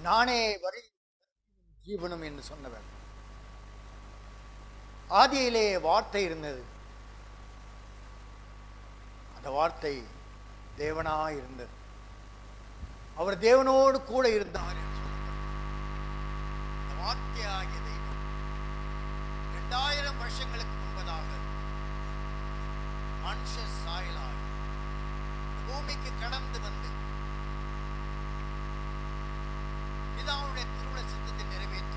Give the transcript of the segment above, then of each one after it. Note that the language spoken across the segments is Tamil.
நானே வழி ஜீவனும் என்று சொன்னவர். ஆதியிலே வார்த்தை இருந்தது. அந்த வார்த்தை தேவனாய் இருந்தது. அவர் தேவனோடு கூட இருந்தார் என்று சொல்லப்பட்டது. அந்த வார்த்தையாகிய தெய்வம் 2000 வருஷங்களுக்கு முன்பதாக மனுஷ சாயலாய் பூமிக்கு கடந்து வந்து பிதாவுடைய திருவுள சித்தத்தை நிறைவேற்ற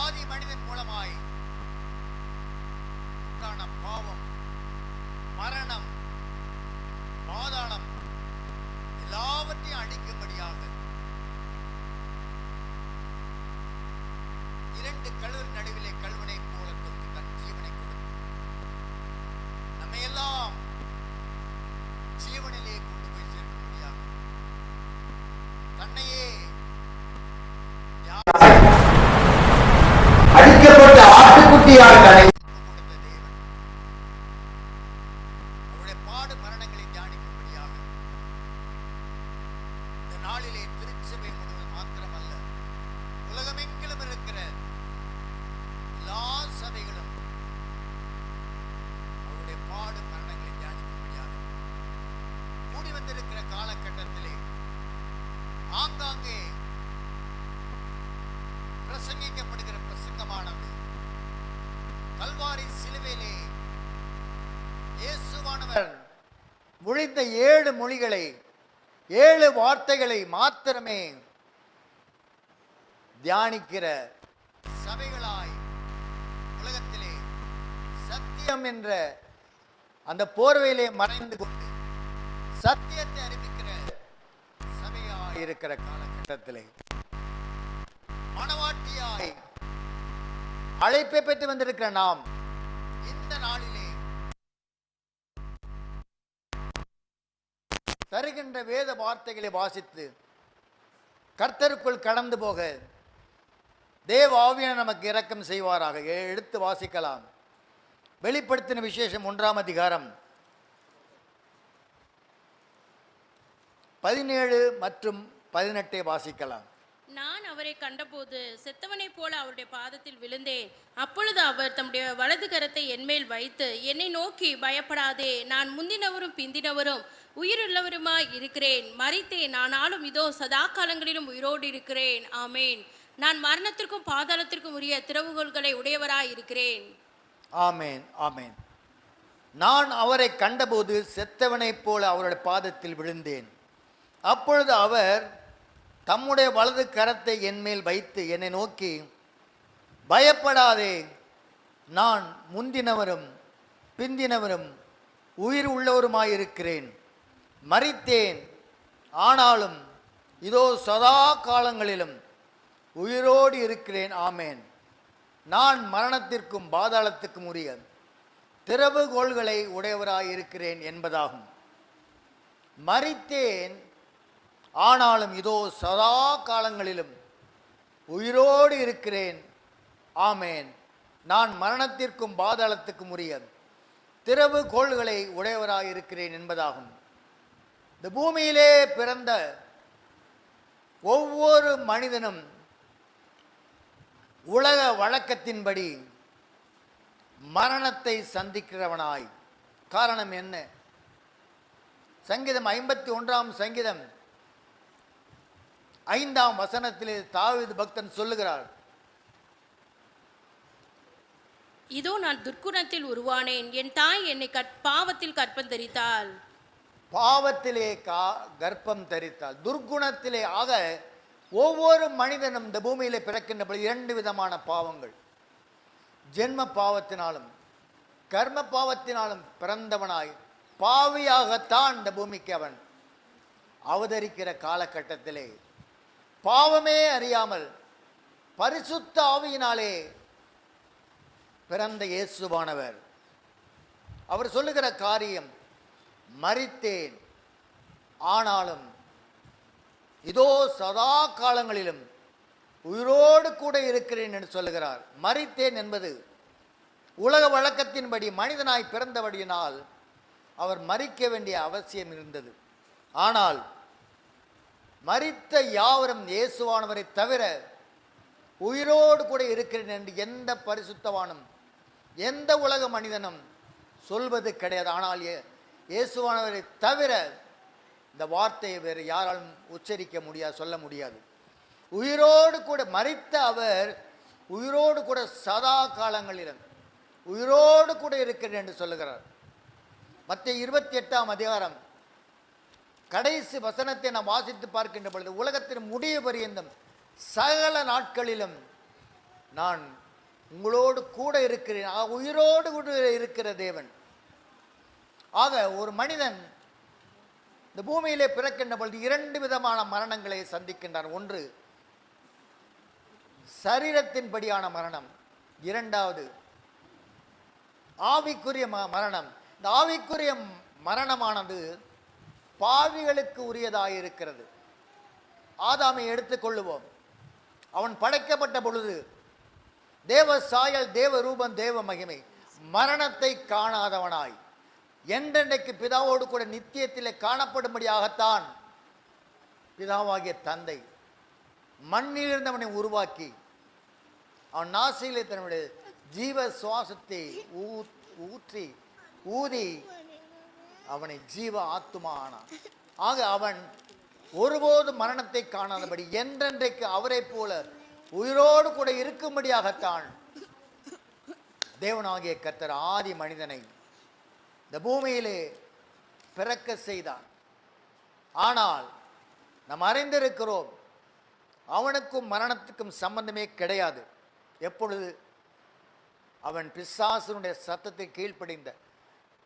ஆதி மனிதன் மூலமாய் உண்டான பாவம், மரணம், பாதாளம் எல்லாவற்றையும் அழிக்கும்படியாக 2 கழுவு நடுவிலே கல்வனை போல தொட்டு தன் ஜீவனை கொடுத்து நம்மையெல்லாம் ஜீவனிலே கொண்டு போய் சேர்க்கும்படியாக தன்னையே அழிக்கப்பட்ட ஆட்டுக்குட்டியாக தன்னை கொடுத்த தேவன் அவருடைய பாடு மரணங்களை தியானிக்கும்படியாக இந்த நாளிலே திருச்சபை முழுவதும் மாத்திரமல்ல, உலகமெங்கிலும் இருக்கிற எல்லா சபைகளும் அவருடைய பாடு மரணங்களை தியானிக்கும்படியாக கூடி வந்திருக்கிற காலகட்டத்திலே ஆங்காங்கே பிரசங்கிக்கப்படுகிற பிரசங்கமானது கல்வாரி சிலுவையிலே இயேசுவானவர் மொழிந்த 7 மொழிகளை 7 வார்த்தைகளை மாத்திரமே தியானிக்கிற சபைகளாய் உலகத்திலே சத்தியம் என்ற அந்த போர்வையிலே மறைந்து கொண்டு சத்தியத்தை அறிவிக்கிற சபையாய் இருக்கிற காலகட்டத்திலே மனவாட்டியாய் அழைப்பை பெற்று வந்திருக்கிற நாம் இந்த நாளிலே தருகின்ற வேத வார்த்தைகளை வாசித்து கர்த்தருக்குள் கடந்து போக தேவ ஆவியான நமக்கு இரக்கம் செய்வாராக. எடுத்து வாசிக்கலாம். வெளிப்படுத்தின விசேஷம் 1ஆம் அதிகாரம் 17 மற்றும் 18 வாசிக்கலாம். நான் அவரை கண்டபோது செத்தவனைப் போல அவருடைய பாதத்தில் விழுந்தேன். அப்பொழுது அவர் தம்முடைய வலது கரத்தை என்மேல் வைத்து என்னை நோக்கி, பயப்படாதே, நான் முந்தினவரும் பிந்தினவரும் உயிருள்ளவருமாய் இருக்கிறேன். மரித்தேன், ஆனாலும் இதோ சதா காலங்களிலும் உயிரோடு இருக்கிறேன். ஆமேன். நான் மரணத்திற்கும் பாதாளத்திற்கும் உரிய திறவுகோல்களை உடையவராய் இருக்கிறேன். ஆமேன், ஆமேன். நான் அவரை கண்டபோது செத்தவனைப் போல அவருடைய பாதத்தில் விழுந்தேன். அப்பொழுது அவர் தம்முடைய வலது கரத்தை என்மேல் வைத்து என்னை நோக்கி, பயப்படாதே, நான் முந்தினவரும் பிந்தினவரும் உயிர் உள்ளவருமாயிருக்கிறேன். மரித்தேன், ஆனாலும் இதோ சதா காலங்களிலும் உயிரோடு இருக்கிறேன். ஆமேன். நான் மரணத்திற்கும் பாதாளத்துக்கும் உரிய திறவுகோல்களை உடையவராயிருக்கிறேன் என்பதாகும். மரித்தேன், ஆனாலும் இதோ சதா காலங்களிலும் உயிரோடு இருக்கிறேன். ஆமேன். நான் மரணத்திற்கும் பாதாளத்துக்கும் உரிய திறவுகோல்களை உடையவராயிருக்கிறேன் என்பதாகும். இந்த பூமியிலே பிறந்த ஒவ்வொரு மனிதனும் உலக வழக்கத்தின்படி மரணத்தை சந்திக்கிறவனாய். காரணம் என்ன? சங்கீதம் 51ஆம் சங்கீதம் 5ஆம் வசனத்திலே தாவீது பக்தன் சொல்லுகிறார், இதோ நான் துர்க்குணத்தில் உருவானேன், என் தாய் என்னை பாவத்தில் கற்பம் தரித்தாள். பாவத்திலே கர்ப்பம் தரித்தாள். துர்க்குணத்திலே. ஆக ஒவ்வொரு மனிதனும் இந்த பூமியிலே பிறக்கின்ற 2 விதமான பாவங்கள். ஜென்ம பாவத்தினாலும் கர்ம பாவத்தினாலும் பிறந்தவனாய் பாவியாகத்தான் இந்த பூமிக்கு அவன் அவதரிக்கிற காலகட்டத்திலே பாவமே அறியாமல் பரிசுத்த ஆவியினாலே பிறந்த இயேசுவானவர் அவர் சொல்லுகிற காரியம், மரித்தேன், ஆனாலும் இதோ சதா காலங்களிலும் உயிரோடு கூட இருக்கிறேன் என்று சொல்லுகிறார். மரித்தேன் என்பது உலக வழக்கத்தின்படி மனிதனாய் பிறந்தபடியினால் அவர் மரிக்க வேண்டிய அவசியம் இருந்தது. ஆனால் மரித்த யாவரும் இயேசுவானவரை தவிர உயிரோடு கூட இருக்கிறேன் என்று எந்த பரிசுத்தவானும் எந்த உலக மனிதனும் சொல்வது கிடையாது. ஆனால் இயேசுவானவரை தவிர இந்த வார்த்தையை வேறு யாராலும் உச்சரிக்க முடியாது, சொல்ல முடியாது. உயிரோடு கூட மரித்த அவர் உயிரோடு கூட சதா காலங்களிலும் உயிரோடு கூட இருக்கிறேன் என்று சொல்லுகிறார். மத்திய 28ஆம் அதிகாரம் கடைசி வசனத்தை நாம் வாசித்து பார்க்கின்ற பொழுது, உலகத்தின் முடிவு பரியந்தம் சகல நாட்களிலும் நான் உங்களோடு கூட இருக்கிறேன். உயிரோடு கூட இருக்கிற தேவன். ஆக ஒரு மனிதன் இந்த பூமியிலே பிறக்கின்ற பொழுது 2 விதமான மரணங்களை சந்திக்கின்றான். ஒன்று சரீரத்தின்படியான மரணம், இரண்டாவது ஆவிக்குரிய மரணம். இந்த ஆவிக்குரிய மரணமானது பாவிகளுக்கு உரியதாக இருக்கிறது. ஆதாமை எடுத்துக்கொள்ளுவோம். அவன் படைக்கப்பட்ட பொழுது தேவ சாயல், தேவ ரூபம், தேவ மகிமை, மரணத்தை காணாதவனாய் என்றென்றைக்கு பிதாவோடு கூட நித்தியத்திலே காணப்படும்படியாகத்தான் பிதாவாகிய தந்தை மண்ணிலிருந்தவனை உருவாக்கி அவன் நாசியிலே தன்னுடைய ஜீவ சுவாசத்தை ஊதி அவனை ஜீவ ஆத்துமா ஆனான். ஆக அவன் ஒருபோது மரணத்தை காணாதபடி என்றென்றைக்கு அவரை போல உயிரோடு கூட இருக்கும்படியாகத்தான் தேவனாகிய கர்த்தர் ஆதி மனிதனை இந்த பூமியிலே பிறக்க செய்தான். ஆனால் நாம் அறிந்திருக்கிறோம், அவனுக்கும் மரணத்துக்கும் சம்பந்தமே கிடையாது. எப்பொழுது அவன் பிசாசனுடைய சத்தத்தை கீழ்ப்படிந்த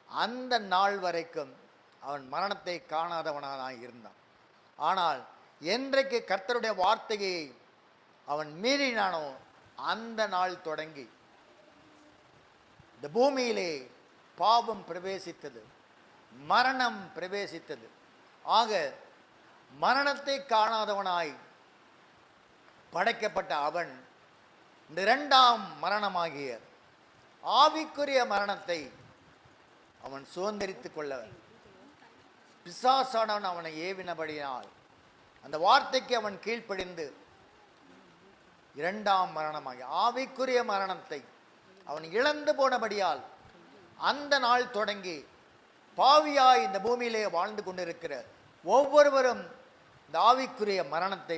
அந்த நாள் வரைக்கும் அவன் மரணத்தை காணாதவனாக இருந்தான். ஆனால் என்றைக்கு கர்த்தருடைய வார்த்தையை அவன் மீறினானோ அந்த நாள் தொடங்கி இந்த பூமியிலே பாவம் பிரவேசித்தது, மரணம் பிரவேசித்தது. ஆக மரணத்தை காணாதவனாய் படைக்கப்பட்ட அவன் இந்த 2ஆம் மரணமாகிய ஆவிக்குரிய மரணத்தை அவன் சுதந்திரித்துக் கொள்ள பிசாசானவன் அவனை ஏவினபடியால் அந்த வார்த்தைக்கு அவன் கீழ்ப்படிந்து 2ஆம் மரணமாகிய ஆவிக்குரிய மரணத்தை அவன் இழந்து போனபடியால் அந்த நாள் தொடங்கி பாவியாய் இந்த பூமியிலே வாழ்ந்து கொண்டிருக்கிற ஒவ்வொருவரும் இந்த ஆவிக்குரிய மரணத்தை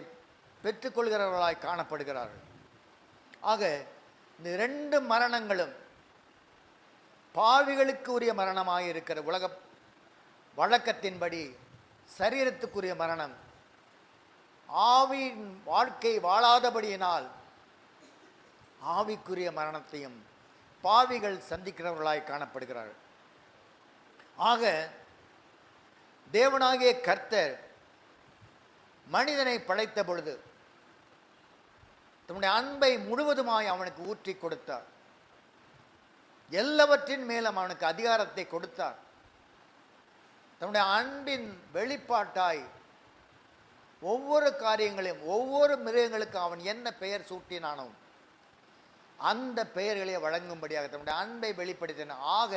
பெற்றுக்கொள்கிறவர்களாய் காணப்படுகிறார்கள். ஆக இந்த 2 மரணங்களும் பாவிகளுக்கு உரிய மரணமாக இருக்கிற உலக வழக்கத்தின்படி சரீரத்துக்குரிய மரணம், ஆவியின் வாழ்க்கை வாழாதபடியினால் ஆவிக்குரிய மரணத்தையும் பாவிகள் சந்திக்கிறவர்களாய் காணப்படுகிறார்கள். ஆக தேவனாகிய கர்த்தர் மனிதனை படைத்த பொழுது தன்னுடைய அன்பை முழுவதுமாய் அவனுக்கு ஊற்றி கொடுத்தார். எல்லாவற்றின் மேலும் அவனுக்கு அதிகாரத்தை கொடுத்தார். தன்னுடைய அன்பின் வெளிப்பாட்டாய் ஒவ்வொரு காரியங்களையும், ஒவ்வொரு மிருகங்களுக்கும் அவன் என்ன பெயர் சூட்டினானோ அந்த பெயர்களை வழங்கும்படியாக தன்னுடைய அன்பை வெளிப்படுத்தினான். ஆக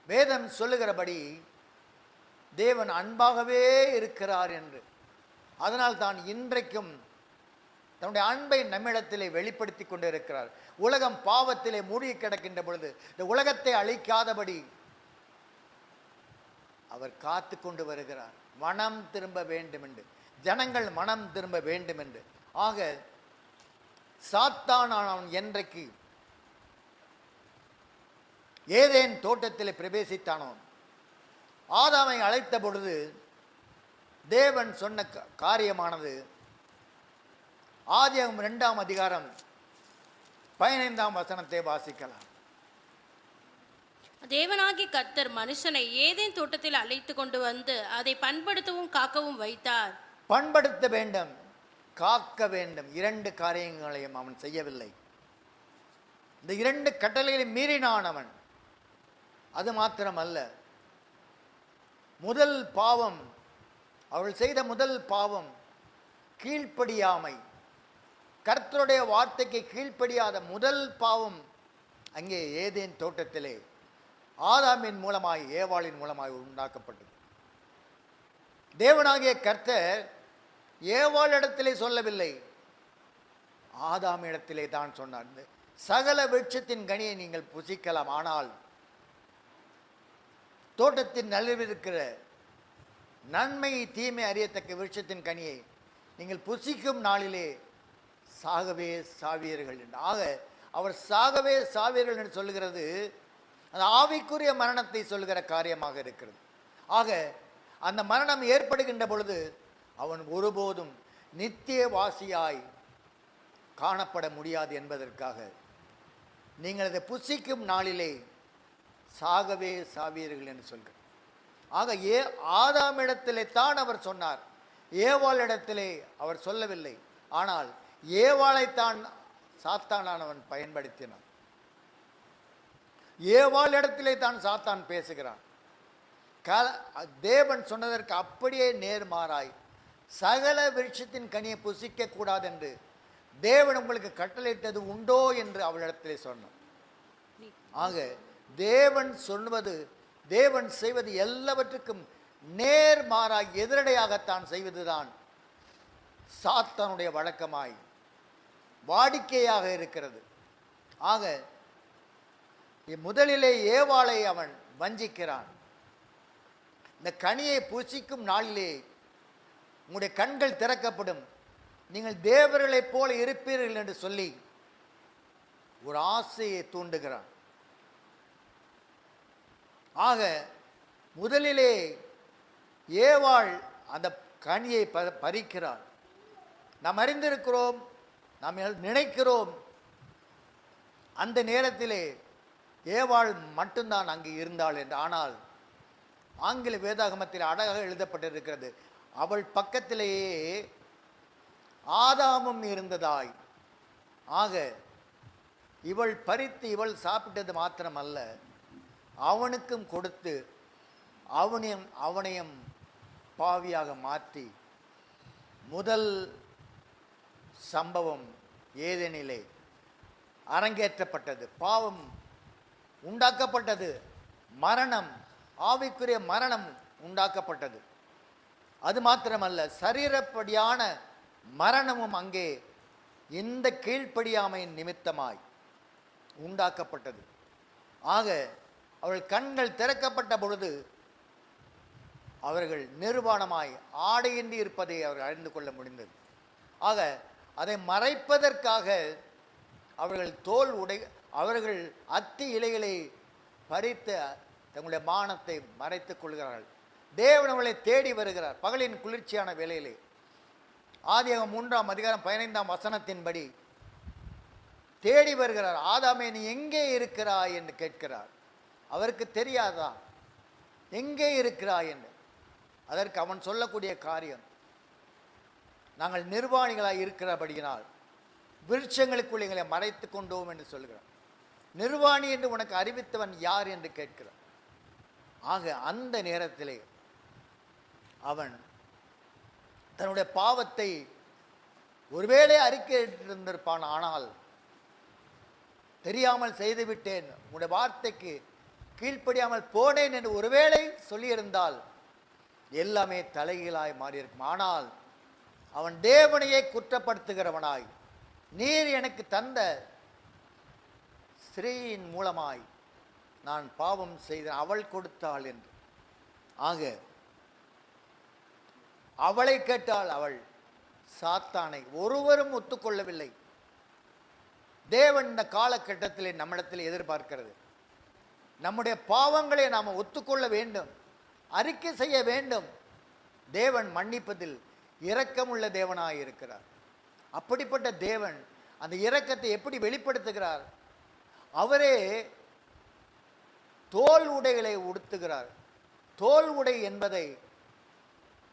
வேதம் சொல்லுகிறபடி தேவன் அன்பாகவே இருக்கிறார் என்று. அதனால் தான் இன்றைக்கும் தன்னுடைய அன்பை நம்மிடத்திலே வெளிப்படுத்தி கொண்டு இருக்கிறார். உலகம் பாவத்திலே மூழ்கி கிடக்கின்ற பொழுது இந்த உலகத்தை அழிக்காதபடி அவர் காத்து கொண்டு வருகிறார். மனம் திரும்ப வேண்டும் என்று, ஜனங்கள் மனம் திரும்ப வேண்டும் என்று. ஆக சாத்தானானவன் என்றைக்கு ஏதேன் தோட்டத்தில் பிரவேசித்தானோ, ஆதாமை அழைத்த பொழுது தேவன் சொன்ன காரியமானது ஆதியாகமம் 2ஆம் அதிகாரம் 15ஆம் வசனத்தை வாசிக்கலாம். தேவனாகிய கர்த்தர் மனுஷனை ஏதேன் தோட்டத்தில் அழைத்து கொண்டு வந்து அதை பண்படுத்தவும் காக்கவும் வைத்தார். பண்படுத்த வேண்டும், காக்க வேண்டும். 2 காரியங்களையும் அவன் செய்யவில்லை. இந்த 2 கட்டளைகளை மீறினான் அவன். அது மாத்திரமல்ல, முதல் பாவம், அவள் செய்த முதல் பாவம் கீழ்ப்படியாமை. கர்த்தருடைய வார்த்தைக்கு கீழ்ப்படியாத முதல் பாவம் அங்கே ஏதேன் தோட்டத்திலே ஆதாமின் மூலமாய், ஏவாளின் மூலமாய் உண்டாக்கப்பட்டது. தேவனாகிய கர்த்தர் ஏவாள் இடத்திலே சொல்லவில்லை, ஆதாம் இடத்திலே தான் சொன்னார். சகல விருட்சத்தின் கனியை நீங்கள் புசிக்கலாம், ஆனால் தோட்டத்தின் நடுவில் இருக்கிற நன்மை தீமை அறியத்தக்க விருட்சத்தின் கனியை நீங்கள் புசிக்கும் நாளிலே சாகவே சாவீர்கள் என்று. ஆக அவர் சாகவே சாவீர்கள் என்று சொல்லுகிறது அந்த ஆவிக்குரிய மரணத்தை சொல்லுகிற காரியமாக இருக்கிறது. ஆக அந்த மரணம் ஏற்படுகின்ற பொழுது அவன் ஒருபோதும் நித்திய வாசியாய் காணப்பட முடியாது என்பதற்காக நீங்கள் அதை புசிக்கும் நாளிலே சாகவே சாவீர்கள் என்று சொல்கிறார். ஆக ஆதாமிடத்திலே தான் அவர் சொன்னார், ஏவாளிடத்திலே அவர் சொல்லவில்லை. ஆனால் ஏவாளைத்தான் சாத்தானானவன் பயன்படுத்தினான். ஏவாளிடத்திலே தான் சாத்தான் பேசுகிறான். தேவன் சொன்னதற்கு அப்படியே நேர்மாறாய் சகல விருட்சத்தின் கனியை புசிக்க கூடாது என்று தேவன் உங்களுக்கு கட்டளையிட்டது உண்டோ என்று அவளிடத்திலே சொன்னான். ஆக தேவன் சொல்வது, தேவன் செய்வது எல்லாவற்றுக்கும் நேர்மாறாய் எதிரடையாகத்தான் செய்வதுதான் சாத்தானுடைய வழக்கமாய் வாடிக்கையாக இருக்கிறது. ஆக முதலிலே ஏவாளை அவன் வஞ்சிக்கிறான். இந்த கனியை புசிக்கும் நாளிலே உங்களுடைய கண்கள் திறக்கப்படும், நீங்கள் தேவர்களைப் போல இருப்பீர்கள் என்று சொல்லி ஒரு ஆசையை தூண்டுகிறான். ஆக முதலிலே ஏவாள் அந்த கனியை பறிக்கிறாள். நாம் அறிந்திருக்கிறோம், நாம் நினைக்கிறோம் அந்த நேரத்திலே ஏவாள் மட்டும்தான் அங்கு இருந்தாள் என்று. ஆனால் ஆங்கில வேதாகமத்தில் அழகாக எழுதப்பட்டிருக்கிறது, அவள் பக்கத்திலேயே ஆதாமும் இருந்ததாய். ஆக இவள் பறித்து இவள் சாப்பிட்டது மாத்திரமல்ல, அவனுக்கும் கொடுத்து அவனையும் பாவியாக மாற்றி முதல் சம்பவம் ஏதேனிலே அரங்கேற்றப்பட்டது. பாவம் உண்டாக்கப்பட்டது, மரணம், ஆவிக்குரிய மரணம் உண்டாக்கப்பட்டது. அது மாத்திரமல்ல, சரீரப்படியான மரணமும் அங்கே இந்த கீழ்ப்படியாமையின் நிமித்தமாய் உண்டாக்கப்பட்டது. ஆக அவள் கண்கள் திறக்கப்பட்ட பொழுது அவர்கள் நிர்வாணமாய் ஆடையின்றி இருப்பதை அவர்கள் அறிந்து கொள்ள முடிந்தது. ஆக அதை மறைப்பதற்காக அவர்கள் அத்தி இலைகளை பறித்து தங்களுடைய மானத்தை மறைத்துக் கொள்கிறார்கள். தேவன் அவளை தேடி வருகிறார் பகலின் குளிர்ச்சியான வேளையிலே. ஆதியாகமம் 3:15 தேடி வருகிறார். ஆதாமே, நீ எங்கே இருக்கிறாய் என்று கேட்கிறார். அவருக்கு தெரியாதா எங்கே இருக்கிறாய் என்று? அதற்கு அவன் சொல்லக்கூடிய காரியம், நாங்கள் நிர்வாணிகளாய் இருக்கிறபடியினால் விருட்சங்களுக்குள் எங்களை மறைத்து கொண்டோம் என்று சொல்கிறார். நிர்வாணி என்று உனக்கு அறிவித்தவன் யார் என்று கேட்கிறார். ஆக அந்த நேரத்திலே அவன் தன்னுடைய பாவத்தை ஒருவேளை அறிக்கையிட்டிருந்திருப்பான். ஆனால் தெரியாமல் செய்துவிட்டேன், உன்னுடைய வார்த்தைக்கு கீழ்ப்படியாமல் போனேன் என்று ஒருவேளை சொல்லியிருந்தால் எல்லாமே தலைகீழாய் மாறியிருக்கும். ஆனால் அவன் தேவனையே குற்றப்படுத்துகிறவனாய், நீர் எனக்கு தந்த ஸ்திரீயின் மூலமாய் நான் பாவம் செய்த, அவள் கொடுத்தாள் என்று. ஆக அவளை கேட்டால் அவள் சாத்தானை ஒருவரும் ஒத்துக்கொள்ளவில்லை. தேவன் இந்த காலகட்டத்திலே நம்மிடத்தில் எதிர்பார்க்கிறது, நம்முடைய பாவங்களை நாம் ஒத்துக்கொள்ள வேண்டும், அறிக்கை செய்ய வேண்டும். தேவன் மன்னிப்பதில் இரக்கமுள்ள தேவனாய் இருக்கிறார். அப்படிப்பட்ட தேவன் அந்த இரக்கத்தை எப்படி வெளிப்படுத்துகிறார்? அவரே தோல் உடைகளை உடுத்துகிறார். தோல் உடை என்பதை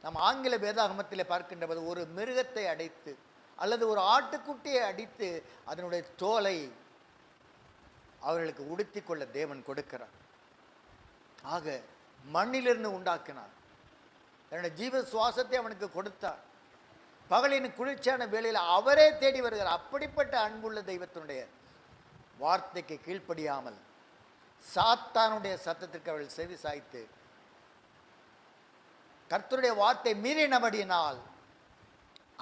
நம் ஆங்கில வேதாகமத்தில் பார்க்கின்ற போது ஒரு மிருகத்தை அடைத்து அல்லது ஒரு ஆட்டுக்குட்டியை அடித்து அதனுடைய தோலை அவர்களுக்கு உடுத்தி கொள்ள தேவன் கொடுக்கிறார். ஆக மண்ணிலிருந்து உண்டாக்கினார், தன்னுடைய ஜீவ சுவாசத்தை அவனுக்கு கொடுத்தார். பகலின் குளிர்ச்சியான வேளையில் அவரே தேடி வருகிறார். அப்படிப்பட்ட அன்புள்ள தெய்வத்தினுடைய வார்த்தைக்கு கீழ்ப்படியாமல் சாத்தானுடைய சத்தத்திற்கு அவள் செவி சாய்த்து கர்த்தருடைய வார்த்தை மீறினபடியினால்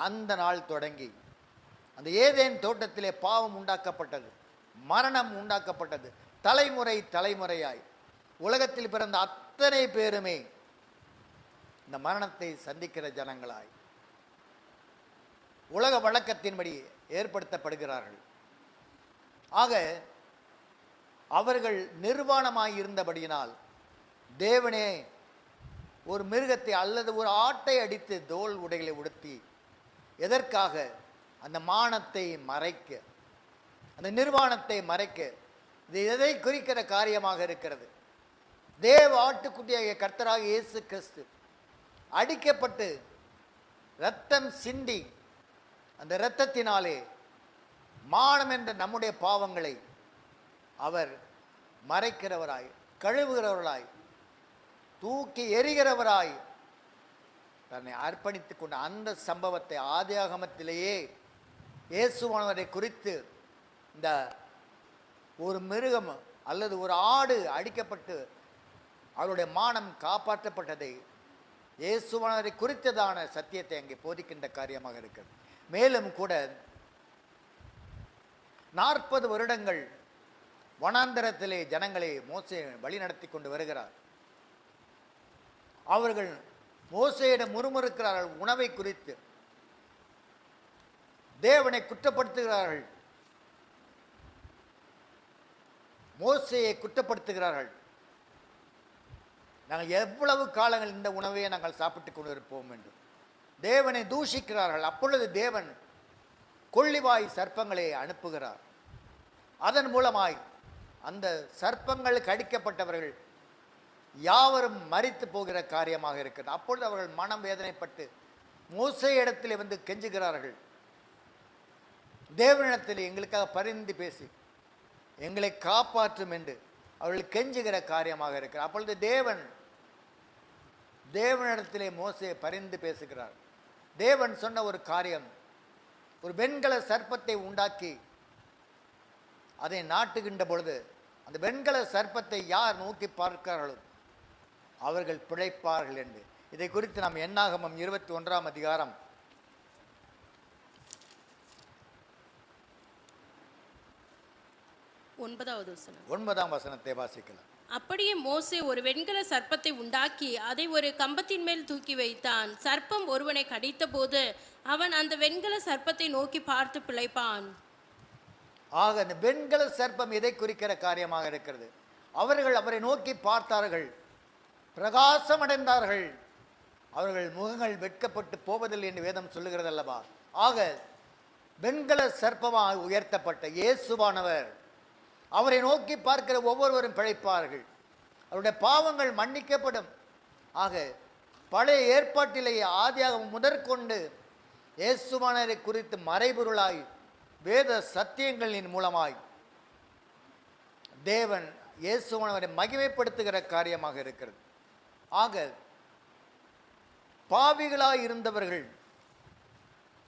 அந்த நாள் தொடங்கி அந்த ஏதேன் தோட்டத்திலே பாவம் உண்டாக்கப்பட்டது, மரணம் உண்டாக்கப்பட்டது. தலைமுறை தலைமுறையாய் உலகத்தில் பிறந்த அத்தனை பேருமே இந்த மரணத்தை சந்திக்கிற ஜனங்களாய் உலக வழக்கத்தின்படி ஏற்படுத்தப்படுகிறார்கள். ஆக அவர்கள் நிர்வாணமாய் இருந்தபடியினால் தேவனே ஒரு மிருகத்தை அல்லது ஒரு ஆட்டை அடித்து தோல் உடைகளை உடுத்தி, எதற்காக? அந்த மானத்தை மறைக்க, அந்த நிர்வாணத்தை மறைக்க. இது எதை குறிக்கிற காரியமாக இருக்கிறது? தேவ ஆட்டுக்குட்டியாகிய கர்த்தராக இயேசு கிறிஸ்து அடிக்கப்பட்டு இரத்தம் சிந்தி, அந்த இரத்தத்தினாலே மானம் என்ற நம்முடைய பாவங்களை அவர் மறைக்கிறவராய், கழுவுகிறவராய், தூக்கி எறிகிறவராய் தன்னை அர்ப்பணித்துக் கொண்ட அந்த சம்பவத்தை ஆதியாகமத்திலேயே இயேசுவானவரை குறித்து, இந்த ஒரு மிருகம் அல்லது ஒரு ஆடு அடிக்கப்பட்டு அவருடைய மானம் காப்பாற்றப்பட்டதை இயேசுவானவரை குறித்ததான சத்தியத்தை அங்கே போதிக்கின்ற காரியமாக இருக்கிறது. மேலும் கூட 40 வருடங்கள் வனாந்தரத்திலே ஜனங்களை மோசே வழி நடத்தி கொண்டு வருகிறார். அவர்கள் மோசேயிடம் முறுமுறுக்கிறார்கள், உணவை குறித்து தேவனை குற்றப்படுத்துகிறார்கள், மோசேயை குற்றப்படுத்துகிறார்கள். நாங்கள் எவ்வளவு காலங்கள் இந்த உணவையை நாங்கள் சாப்பிட்டு கொண்டு இருப்போம் என்று தேவனை தூஷிக்கிறார்கள். அப்பொழுது தேவன் கொள்ளிவாய் சர்ப்பங்களை அனுப்புகிறார். அதன் மூலமாய் அந்த சர்ப்பங்களுக்கு அடிக்கப்பட்டவர்கள் யாவரும் மரித்து போகிற காரியமாக இருக்கிறது. அப்பொழுது அவர்கள் மனம் வேதனைப்பட்டு மோசே இடத்திலே வந்து கெஞ்சுகிறார்கள், தேவனிடத்தில் எங்களுக்காக பரிந்து பேசி எங்களை காப்பாற்றும் என்று அவர்கள் கெஞ்சுகிற காரியமாக இருக்கிறார். அப்பொழுது தேவனிடத்திலே மோசே பரிந்து பேசுகிறார். தேவன் சொன்ன ஒரு காரியம், ஒரு வெண்கல சர்ப்பத்தை உண்டாக்கி அதை நாட்டுகின்ற பொழுது அந்த வெண்கல சர்ப்பத்தை யார் நோக்கி பார்க்கிறார்களோ அவர்கள் பிழைப்பார்கள் என்று. இதை குறித்து நாம் என்னாகமம் 21ஆம் அதிகாரம் 9ஆம் வசனத்தை வாசிக்கலாம். அப்படியே மோசே ஒரு வெண்கல சர்ப்பத்தை உண்டாக்கி அதை ஒரு கம்பத்தின் மேல் தூக்கி வைத்தான். சர்ப்பம் ஒருவனை கடித்த போது அவன் அந்த வெண்கல சர்ப்பத்தை நோக்கி பார்த்து பிழைப்பான். ஆக அந்த வெண்கல சர்ப்பம் எதை குறிக்கிற காரியமாக இருக்கிறது? அவர்கள் அவரை நோக்கி பார்த்தார்கள், பிரகாசம் அடைந்தார்கள், அவர்கள் முகங்கள் வெட்கப்பட்டு போவதில்லை என்று வேதம் சொல்லுகிறது அல்லவா? ஆக வெண்கல சர்ப்பமாக உயர்த்தப்பட்ட இயேசுவானவர் அவரை நோக்கி பார்க்கிற ஒவ்வொருவரும் பிழைப்பார்கள், அவருடைய பாவங்கள் மன்னிக்கப்படும். ஆக பழைய ஏற்பாட்டிலேயே ஆதியாகமம் முதற்கொண்டு இயேசுவானவரை குறித்து மறைபொருளாய் வேத சத்தியங்களின் மூலமாய் தேவன் இயேசுவானவரை மகிமைப்படுத்துகிற காரியமாக இருக்கிறது. ஆக பாவிகளாய் இருந்தவர்கள்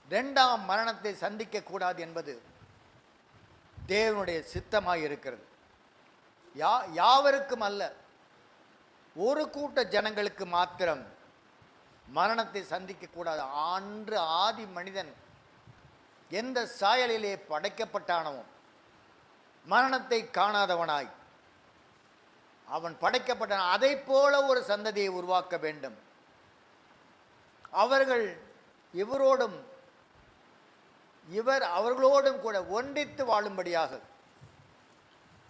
2ஆம் மரணத்தை சந்திக்க கூடாது என்பது தேவனுடைய சித்தமாய் இருக்கிறது. யாவருக்கும் அல்ல, ஒரு கூட்ட ஜனங்களுக்கு மாத்திரம் மரணத்தை சந்திக்க கூடாது. அன்று ஆதி மனிதன் எந்த சாயலிலே படைக்கப்பட்டானோ மரணத்தை காணாதவனாய் அவன் படைக்கப்பட்டான். அதை போல ஒரு சந்ததியை உருவாக்க வேண்டும். அவர்கள் இவர் அவர்களோடும் கூட ஒன்றித்து வாழும்படியாக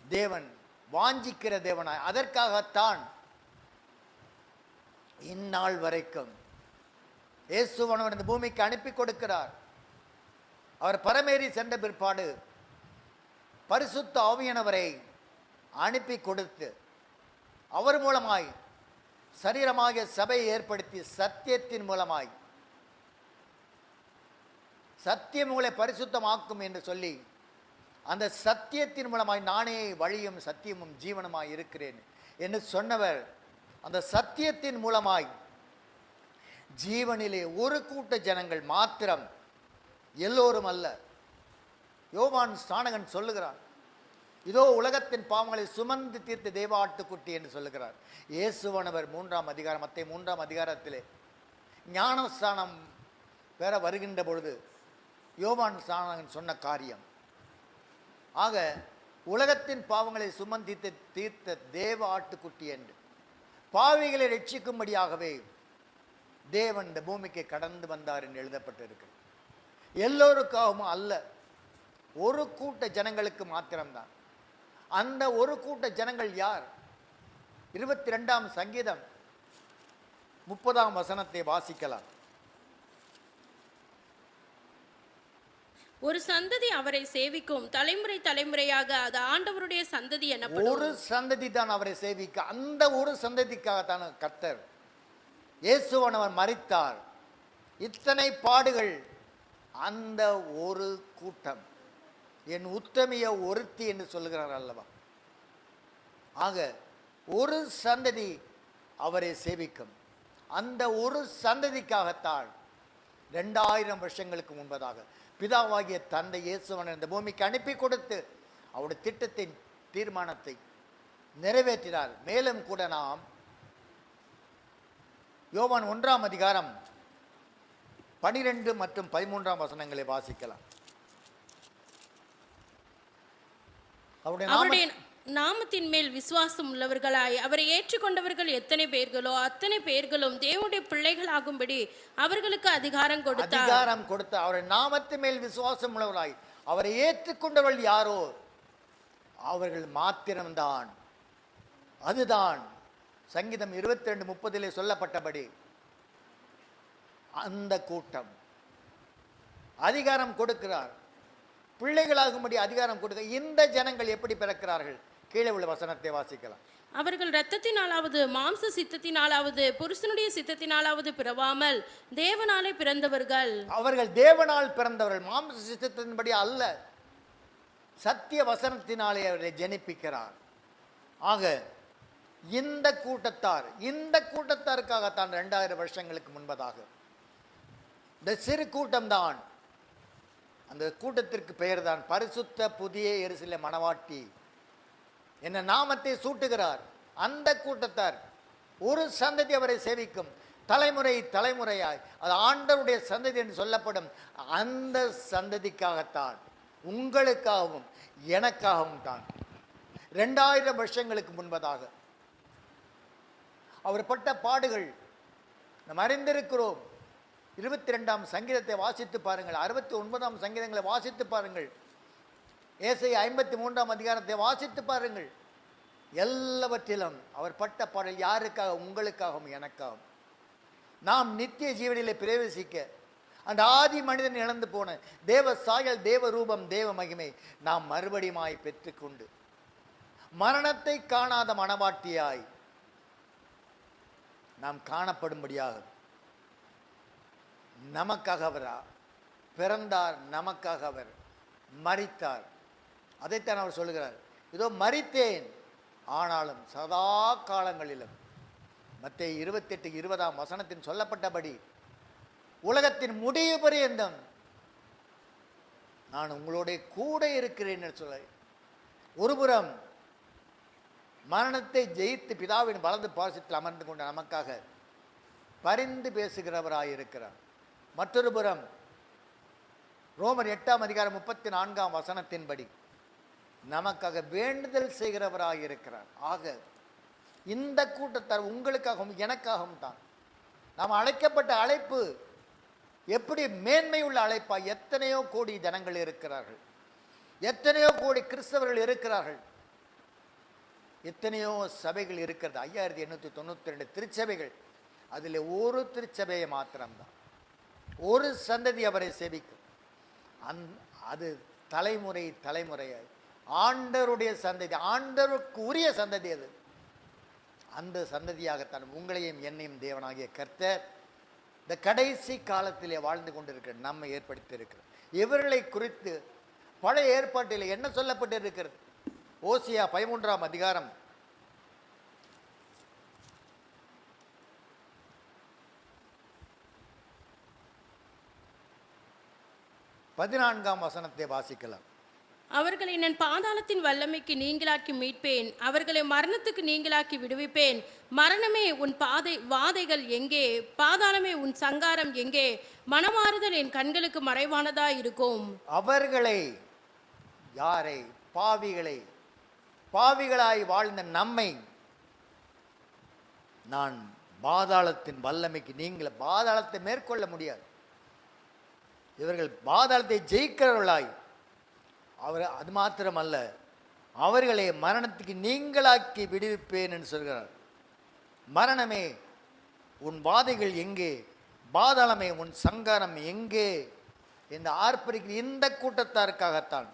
தேவன் வாஞ்சிக்கிற தேவனாய், அதற்காகத்தான் இந்நாள் வரைக்கும் இயேசுவானவர் இந்த பூமிக்கு அனுப்பி கொடுக்கிறார். அவர் பரமேறி சென்ற பிற்பாடு பரிசுத்த ஆவியானவரை அனுப்பி கொடுத்து அவர் மூலமாய் சரீரமாக சபையை ஏற்படுத்தி சத்தியத்தின் மூலமாய் சத்தியம் உங்களை பரிசுத்தமாக்கும் என்று சொல்லி அந்த சத்தியத்தின் மூலமாய் நானே வழியும் சத்தியமும் ஜீவனுமாய் இருக்கிறேன் என்று சொன்னவர் அந்த சத்தியத்தின் மூலமாய் ஜீவனிலே ஒரு கூட்ட ஜனங்கள் மாத்திரம், எல்லோரும் அல்ல. யோவான் ஸ்நானகன் சொல்லுகிறார், இதோ உலகத்தின் பாவங்களை சுமந்து தீர்த்த தேவ ஆட்டுக்குட்டி என்று சொல்லுகிறார். இயேசுவானவர் 3ஆம் அதிகாரம் மத்தேயு 3ஆம் அதிகாரத்திலே ஞானஸ்தானம் பெற வருகின்ற பொழுது யோவான் ஸ்நானகன் சொன்ன காரியம். ஆக உலகத்தின் பாவங்களை சுமந்தித்து தீர்த்த தேவ ஆட்டுக்குட்டி என்று பாவிகளை ரட்சிக்கும்படியாகவே தேவன் இந்த பூமிக்கு கடந்து வந்தார் என்று எழுதப்பட்டிருக்கிறது. எல்லோருக்காகவும் அல்ல, ஒரு கூட்ட ஜனங்களுக்கு மாத்திரம்தான். அந்த ஒரு கூட்ட ஜனங்கள் யார்? 22ஆம் சங்கீதம் 30ஆம் வசனத்தை வாசிக்கலாம். ஒரு சந்ததி அவரை சேவிக்கும், தலைமுறை தலைமுறையாக அது ஆண்டவருடைய சந்ததி எனப்படும். ஒரு சந்ததி தான் அவரை சேவிக்க. அந்த ஒரு சந்ததிக்காகத்தான் கர்த்தர் இயேசுவானவர் மரித்தார். இத்தனை பாடுகள் அந்த ஒரு கூட்டம், என் உத்தமிய ஒருத்தி என்று சொல்லுகிறார் அல்லவா. ஆக ஒரு சந்ததி அவரை சேவிக்கும். அந்த ஒரு சந்ததிக்காகத்தான் 2000 வருஷங்களுக்கு முன்பதாக பிதாவாகிய தந்தை இயேசுவனை இந்த பூமிக்கு அனுப்பி கொடுத்து அவருடைய திட்டத்தின் தீர்மானத்தை நிறைவேற்றினார். மேலும் கூட நாம் யோவான் 1ஆம் அதிகாரம் 12 மற்றும் 13ஆம் வசனங்களை வாசிக்கலாம். அவருடைய நாமத்தின் மேல் விசுவாசம் உள்ளவர்களாய் அவரை ஏற்றுக்கொண்டவர்கள் எத்தனை பேர்களோ அத்தனை பேர்களும் தேவனுடைய பிள்ளைகளாகும்படி அவர்களுக்கு அதிகாரம் கொடுத்தார். அவருடைய நாமத்தின் மேல் விசுவாசம் உள்ளவர்களாய் அவரை ஏற்றுக்கொண்டவர்கள் யாரோ அவர்கள் மாத்திரம்தான். அதுதான் சங்கீதம் 22:30 சொல்லப்பட்டபடி அந்த கூட்டம் அதிகாரம் கொடுக்கிறார். பிள்ளைகளாகும்படி அதிகாரம் கொடுக்க இந்த ஜனங்கள் எப்படி பிறக்கிறார்கள்? கீழே உள்ள வசனத்தை வாசிக்கலாம். அவர்கள் இரத்தத்தினாலாவது மாம்ச சித்தத்தினாலாவது புருஷனுடைய சித்தத்தினாலாவது பிறவாமல் தேவனாலே பிறந்தவர்கள். அவர்கள் தேவனால் பிறந்தவர்கள், மாம்ச சித்தத்தின்படி அல்ல, சத்திய வசனத்தினாலே அவரை ஜனிப்பிக்கிறார். ஆக இந்த கூட்டத்தாருக்காகத்தான் 2000 வருஷங்களுக்கு முன்பதாக இந்த சிறு கூட்டம்தான், அந்த கூட்டத்திற்கு பெயர் தான் பரிசுத்த புதிய எருசலேம் மணவாட்டி என்ன நாமத்தை சூட்டுகிறார். அந்த கூட்டத்தார் ஒரு சந்ததி அவரை சேவிக்கும். தலைமுறை தலைமுறையாய் அது ஆண்டவருடைய சந்ததி என்று சொல்லப்படும் அந்த சந்ததிக்காகத்தான், உங்களுக்காகவும் எனக்காகவும் தான் 2000 வருஷங்களுக்கு முன்பதாக அவர் பட்ட பாடுகள் நாம் அறிந்திருக்கிறோம். 22ஆம் சங்கீதத்தை வாசித்து பாருங்கள், 69ஆம் சங்கீதங்களை வாசித்து பாருங்கள், ஏசாயா 53ஆம் அதிகாரத்தை வாசித்து பாருங்கள். எல்லாவற்றிலும் அவர் பட்ட பாடல் யாருக்காக? உங்களுக்காகவும் எனக்காகவும். நாம் நித்திய ஜீவனிலே பிரவேசிக்க அந்த ஆதி மனிதன் இழந்து போன தேவ சாயல், தேவ ரூபம், தேவ மகிமை நாம் மறுபடியுமாய் பெற்றுக்கொண்டு மரணத்தை காணாத மணவாட்டியாய் நாம் காணப்படும்படியாக நமக்காக அவர் பிறந்தார், நமக்காக அவர் மரித்தார். அதைத்தான் அவர் சொல்லுகிறார், இதோ மரித்தேன் ஆனாலும் சதா காலங்களிலும். மத்தேயு 28:20ஆம் வசனத்தின் சொல்லப்பட்டபடி உலகத்தின் முடிவு பரியந்தம் நான் உங்களோட கூட இருக்கிறேன் என்று சொல்ல, ஒருபுறம் மரணத்தை ஜெயித்து பிதாவின் வலது பாசத்தில் அமர்ந்து கொண்ட நமக்காக பரிந்து பேசுகிறவராயிருக்கிறார். மற்றொரு புறம் ரோமர் 8ஆம் அதிகாரம் 34ஆம் வசனத்தின்படி நமக்காக வேண்டுதல் செய்கிறவராயிருக்கிறார். ஆக இந்த கூட்டத்தார் உங்களுக்காகவும் எனக்காகவும் தான். நாம் அழைக்கப்பட்ட அழைப்பு எப்படி மேன்மை உள்ள அழைப்பா! எத்தனையோ கோடி ஜனங்கள் இருக்கிறார்கள், எத்தனையோ கோடி கிறிஸ்தவர்கள் இருக்கிறார்கள், எத்தனையோ சபைகள் இருக்கிறது. 5892 திருச்சபைகள். அதில் ஒரு திருச்சபையை மாத்திரம்தான், ஒரு சந்ததி அவரை சேவிக்கும். அது தலைமுறை தலைமுறையாய் ஆண்டவருடைய சந்ததி, ஆண்டவருக்கு உரிய சந்ததி. அது அந்த சந்ததியாகத்தான் உங்களையும் என்னையும் தேவனாகிய கர்த்தர் இந்த கடைசி காலத்திலே வாழ்ந்து கொண்டிருக்கிற நம்மை ஏற்படுத்தி இருக்கிறார். இவர்களை குறித்து பழைய ஏற்பாட்டில் என்ன சொல்லப்பட்டு இருக்கிறது? ஓசியா 13ஆம் அதிகாரம் 14ஆம் வசனத்தை வாசிக்கலாம். அவர்களை நான் பாதாளத்தின் வல்லமைக்கு நீங்களாக்கி மீட்பேன். அவர்களை மரணத்துக்கு நீங்களாக்கி விடுவிப்பேன். மரணமே உன் வாதைகள் எங்கே? பாதாளமே உன் சங்காரம் எங்கே? மனமாறுதல் என் கண்களுக்கு மறைவானதா இருக்கும். அவர்களை, யாரை? பாவிகளை, பாவிகளாய் வாழ்ந்த நம்மை நான் பாதாளத்தின் வல்லமைக்கு பாதாளத்தை மேற்கொள்ள முடியாது. இவர்கள் பாதாளத்தை ஜெயிக்கிறவர்களாய் அது மாத்திரமல்ல, அவர்களை மரணத்துக்கு நீங்களாக்கி விடுவிப்பேன் என்று சொல்கிறார். மரணமே உன் வாதைகள் எங்கே? பாதாளமே உன் சங்காரம் எங்கே என்று ஆர்ப்பரிக்கிற இந்த கூட்டத்தாருக்காகத்தான்,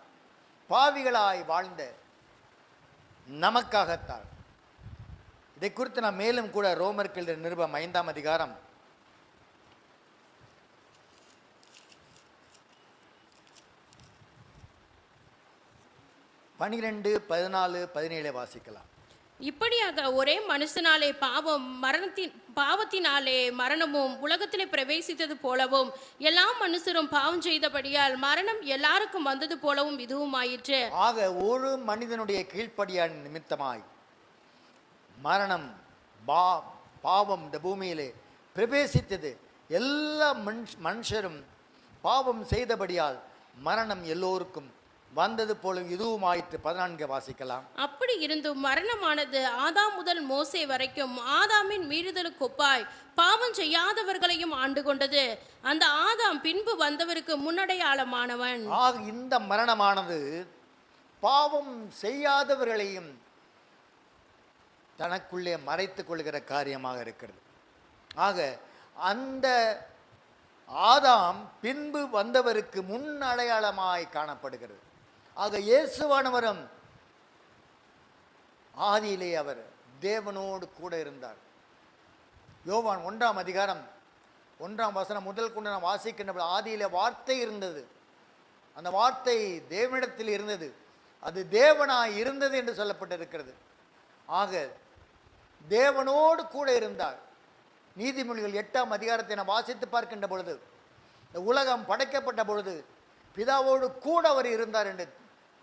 பாவிகளாய் வாழ்ந்த நமக்காகத்தான். இதை குறித்து நாம் மேலும் கூட ரோமர்கள் எழுதிய நிருபம் 5ஆம் அதிகாரம் 12, 14, 17 வாசிக்கலாம். இப்படியாக ஒரே மனுஷனாலே பாவத்தினாலே மரணமும் உலகத்திலே பிரவேசித்தது போலவும் எல்லா மனுஷரும் பாவம் செய்தபடியால் மரணம் எல்லாருக்கும் வந்தது போலவும் இதுவும் ஆயிற்று. ஆக ஒரு மனிதனுடைய கீழ்ப்படியான் நிமித்தமாய் மரணம், பாவம் இந்த பூமியிலே பிரவேசித்தது. எல்லா மனுஷரும் பாவம் செய்தபடியால் மரணம் எல்லோருக்கும் வந்தது போல இதுவும் ஆயிற்று. 14 வாசிக்கலாம். அப்படி இருந்தும் மரணமானது ஆதாம் முதல் மோசே வரைக்கும் ஆதாமின் மீறுதலுக்கு ஒப்பாய் பாவம் செய்யாதவர்களையும் ஆண்டு கொண்டது. அந்த ஆதாம் பின்பு வந்தவருக்கு முன்னடையாளமானவன். ஆக இந்த மரணமானது பாவம் செய்யாதவர்களையும் தனக்குள்ளே மறைத்துக் கொள்கிற காரியமாக இருக்கிறது. ஆக அந்த ஆதாம் பின்பு வந்தவருக்கு முன் அடையாளமாய் காணப்படுகிறது. ஆக இயேசுவானவரும் ஆதியிலே அவர் தேவனோடு கூட இருந்தார். யோவான் 1ஆம் அதிகாரம் 1ஆம் வசனம் முதல் கொண்டு நாம் வாசிக்கின்ற ஆதியிலே வார்த்தை இருந்தது, அந்த வார்த்தை தேவனிடத்தில் இருந்தது, அது தேவனாய் இருந்தது என்று சொல்லப்பட்டிருக்கிறது. ஆக தேவனோடு கூட இருந்தார். நீதிமொழிகள் 8ஆம் அதிகாரத்தை நாம் வாசித்து பார்க்கின்ற பொழுது, உலகம் படைக்கப்பட்ட பொழுது பிதாவோடு கூட அவர் இருந்தார் என்று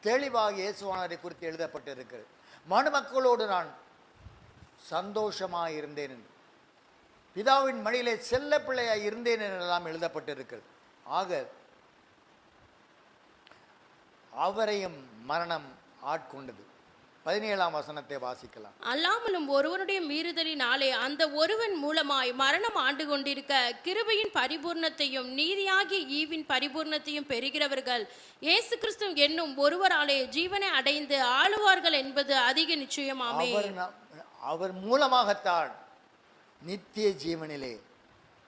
தெளிவாக இயேசுவானவரை குறித்து எழுதப்பட்டிருக்கிறது. மனுமக்களோடு நான் சந்தோஷமாக இருந்தேன் என்று, பிதாவின் மடியிலே செல்ல பிள்ளையாய் இருந்தேன் என்றெல்லாம் எழுதப்பட்டிருக்கிறது. ஆக அவரையும் மரணம் ஆட்கொண்டது. 17ஆம் வசனத்தை வாசிக்கலாம். அல்லாமலும் ஒருவனுடைய மீறுதலினாலே அந்த ஒருவன் மூலமாய் மரணம் ஆண்டு கொண்டிருக்க கிருபையின் பரிபூர்ணத்தையும் நீதியாகிய ஈவின் பரிபூர்ணத்தையும் பெறுகிறவர்கள் இயேசு கிறிஸ்து என்னும் ஒருவராலே ஜீவனை அடைந்து ஆளுவார்கள் என்பது அதிக நிச்சயமாமே. அவர் மூலமாகத்தான் நித்திய ஜீவனிலே,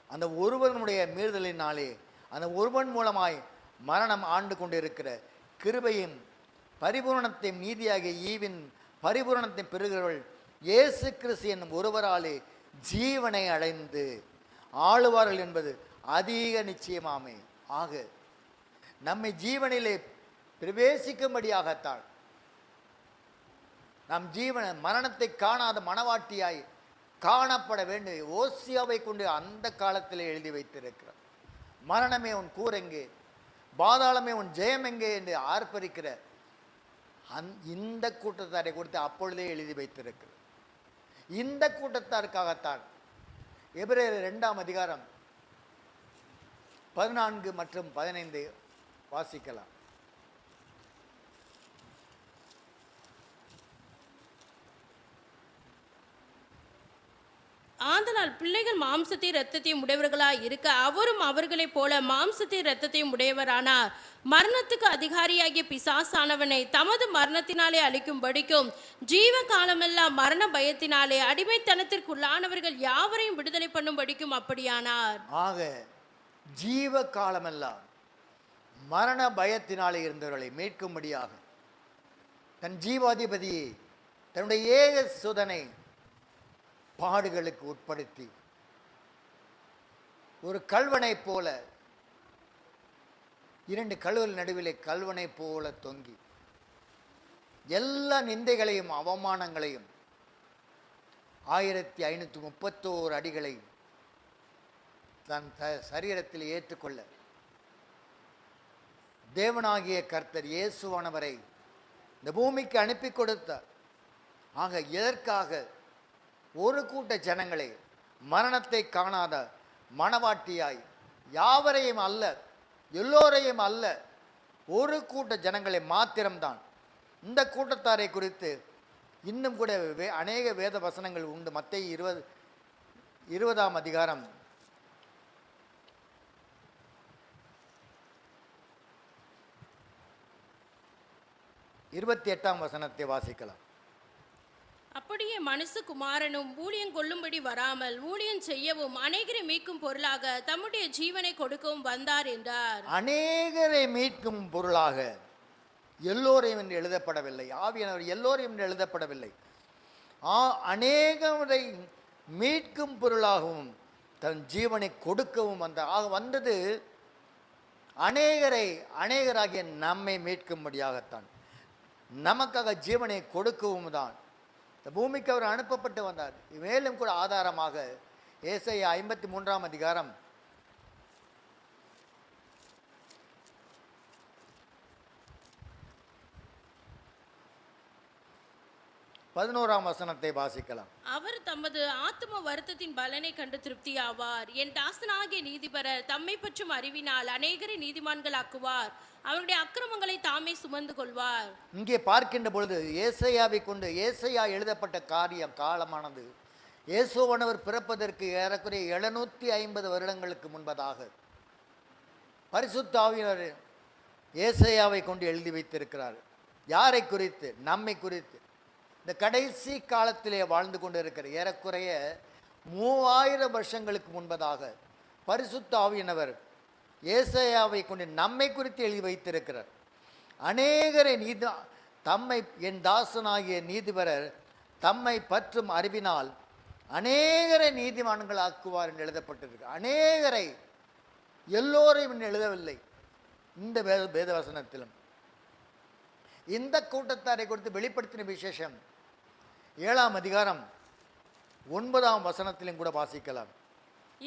அந்த ஒருவனுடைய மீறுதலினாலே, அந்த ஒருவன் மூலமாய் மரணம் ஆண்டு கொண்டிருக்கிற கிருபையின் பரிபூரணத்தை நீதியாகிய ஈவின் பரிபூரணத்தை பெறுகிறவர்கள் இயேசு கிறிஸ்து என்னும் ஒருவராலே ஜீவனை அடைந்து ஆளுவார்கள் என்பது அதிக நிச்சயமாமே. ஆக நம்மை ஜீவனிலே பிரவேசிக்கும்படியாகத்தான் நம் மரணத்தை காணாத மனவாட்டியாய் காணப்பட வேண்டிய ஓசியாவை கொண்டு அந்த காலத்தில் எழுதி வைத்திருக்கிறார். மரணமே உன் கூரெங்கே, பாதாளமே உன் ஜெயம் எங்கே என்று ஆர்ப்பரிக்கிற இந்த கூட்டத்தாரை கொடுத்து அப்பொழுதே எழுதி வைத்திருக்கிறது. இந்த கூட்டத்தாருக்காகத்தான் எபிரேயர் 2ஆம் அதிகாரம் 14 மற்றும் 15 வாசிக்கலாம். ஆதலால் பிள்ளைகள் மாம்சத்தை இரத்தத்தையும் உடையவர்களாய் இருக்க அவரும் அவர்களைப் போல மாம்சத்தை இரத்தத்தையும் உடையவரானார். மரணத்துக்கு அதிகாரியாகிய பிசாசானவனை தமது மரணத்தினாலே அழிக்கும்படிக்கும் ஜீவ காலமெல்லாம் மரண பயத்தினாலே அடிமைத்தனத்திற்குள்ளானவர்கள் யாவரையும் விடுதலை பண்ணும்படிக்கும் அப்படியானார். ஆக ஜீவ காலமெல்லாம் மரண பயத்தினாலே இருந்தவர்களை மீட்கும்படியாக தன் ஜீவாதிபதியை தன்னுடைய ஏக சுதனை பாடுகளுக்கு உட்படுத்தி ஒரு கல்வனை போல, 2 கழுவல் நடுவிலே கல்வனை போல தொங்கி எல்லா நிந்தைகளையும் அவமானங்களையும் 1531 அடிகளை தன் சரீரத்தில் ஏற்றுக்கொள்ள தேவனாகிய கர்த்தர் இயேசுவானவரை இந்த பூமிக்கு அனுப்பி கொடுத்தார். ஆக எதற்காக? ஒரு கூட்ட ஜனங்களை, மரணத்தை காணாத மணவாட்டியாய், யாவரையும் அல்ல, எல்லோரையும் அல்ல, ஒரு கூட்ட ஜனங்களை மாத்திரம்தான். இந்த கூட்டத்தாரை குறித்து இன்னும் கூட அநேக வேத வசனங்கள் உண்டு. மத்தேயு 20ஆம் அதிகாரம் 28ஆம் வசனத்தை வாசிக்கலாம். அப்படியே மனுஷகுமாரனும் ஊழியம் கொள்ளும்படி வராமல் ஊழியம் செய்யவும் அநேகரை மீட்கும் பொருளாக தம்முடைய ஜீவனை கொடுக்கவும் வந்தார் என்றார். அநேகரை மீட்கும் பொருளாக, எல்லோரையும் என்று எழுதப்படவில்லை. ஆவியானவர் எல்லோரையும் என்று எழுதப்படவில்லை. அநேகரை மீட்கும் பொருளாகவும் தன் ஜீவனை கொடுக்கவும் வந்தார். ஆக வந்தது அநேகராகிய நம்மை மீட்கும்படியாகத்தான், நமக்காக ஜீவனை கொடுக்கவும் தான் இந்த பூமிக்கு அவர் அனுப்பப்பட்டு வந்தார். மேலும் கூட ஆதாரமாக ஏசாயா 53ஆம் அதிகாரம் 11ஆம் வசனத்தை வாசிக்கலாம். அவர் தமது ஆத்தும வருத்தத்தின் பலனை கண்டு திருப்தியாவார். என் தாசனாகிய நீதிபரர் தம்மை பற்றும் அறிவினால் அநேகரை நீதிமான்களாக்குவார். அவருடைய அக்கிரமங்களை தாமே சுமந்து கொள்வார். இங்கே பார்க்கின்ற பொழுது ஏசாயாவை கொண்டு ஏசாயா எழுதப்பட்ட காலமானது இயேசுவானவர் பிறப்பதற்கு ஏறக்குறைய 750 வருடங்களுக்கு முன்பதாக பரிசுத்த ஆவியானவர் ஏசாயாவை கொண்டு எழுதி வைத்திருக்கிறார். யாரை குறித்து? நம்மை குறித்து. இந்த கடைசி காலத்திலே வாழ்ந்து கொண்டு இருக்கிற ஏறக்குறைய 3000 வருஷங்களுக்கு முன்பதாக பரிசுத்த ஆவியானவர் ஏசாயாவை கொண்டு நம்மை குறித்து எழுதி வைத்திருக்கிறார். அநேகரை தம்மை என் தாசனாகிய நீதிபரர் தம்மை பற்றும் அறிவினால் அநேகரை நீதிமான்கள் ஆக்குவார் என்று எழுதப்பட்டிருக்கு. அநேகரை, எல்லோரையும் எழுதவில்லை. இந்த வேதவசனத்திலும் இந்த கூட்டத்தாரை குறித்து வெளிப்படுத்தின விசேஷம் 7ஆம் அதிகாரம் 9ஆம் வசனத்திலும் கூட வாசிக்கலாம்.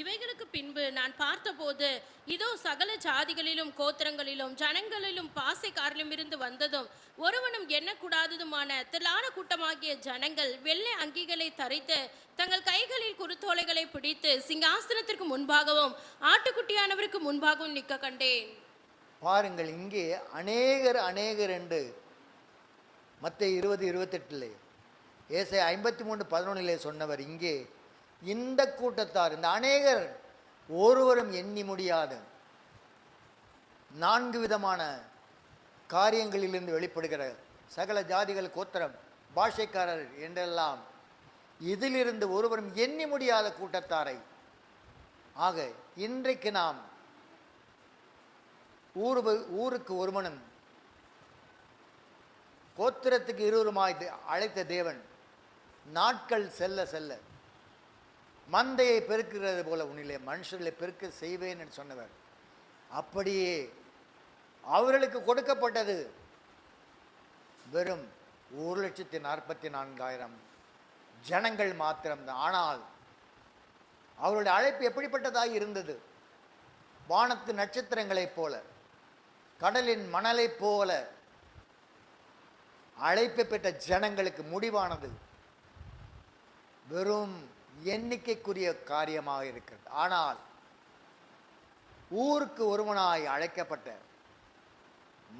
இவைகளுக்கு பின்பு நான் பார்த்தபோது இதோ சகல ஜாதிகளிலும் கோத்திரங்களிலும் ஜனங்களிலும் பாசைக்காரிலும் இருந்து வந்ததும் ஒருவனும் எண்ணக்கூடாததுமான திரளான கூட்டமாகிய ஜனங்கள் வெள்ளை அங்கிகளை தரித்து தங்கள் கைகளில் குருத்தோலைகளை பிடித்து சிங்காசனத்திற்கு முன்பாகவும் ஆட்டுக்குட்டியானவருக்கு முன்பாகவும் நிற்க கண்டேன். பாருங்கள், இங்கே அநேகர் என்று மத்தேயு 20:28 ஏசாயா 53:11 சொன்னவர் இங்கே இந்த கூட்டத்தார், இந்த அநேகர் ஒருவரும் எண்ணி முடியாத 4 விதமான காரியங்களிலிருந்து வெளிப்படுகிற சகல ஜாதிகள், கோத்திரம், பாஷைக்காரர் என்றெல்லாம் இதிலிருந்து ஒருவரும் எண்ணி முடியாத கூட்டத்தாரை. ஆக இன்றைக்கு நாம் ஊருக்கு ஒருவனும் கோத்திரத்துக்கு இருவருமாய் அழைத்த தேவன் நாட்கள் செல்ல செல்ல மந்தையை பெருக்கிறது போல உன்னிலே மனுஷர்களை பெருக்க செய்வேன் என்று சொன்னவர். அப்படியே அவர்களுக்கு கொடுக்கப்பட்டது வெறும் 1,44,000 ஜனங்கள் மாத்திரம்தான். ஆனால் அவருடைய அழைப்பு எப்படிப்பட்டதாக இருந்தது? வானத்து நட்சத்திரங்களைப் போல, கடலின் மணலைப் போல அழைப்பு பெற்ற ஜனங்களுக்கு முடிவானது வெறும் எண்ணிக்கைக்குரிய காரியமாக இருக்கிறது. ஆனால் ஊருக்கு ஒருவனாய் அழைக்கப்பட்ட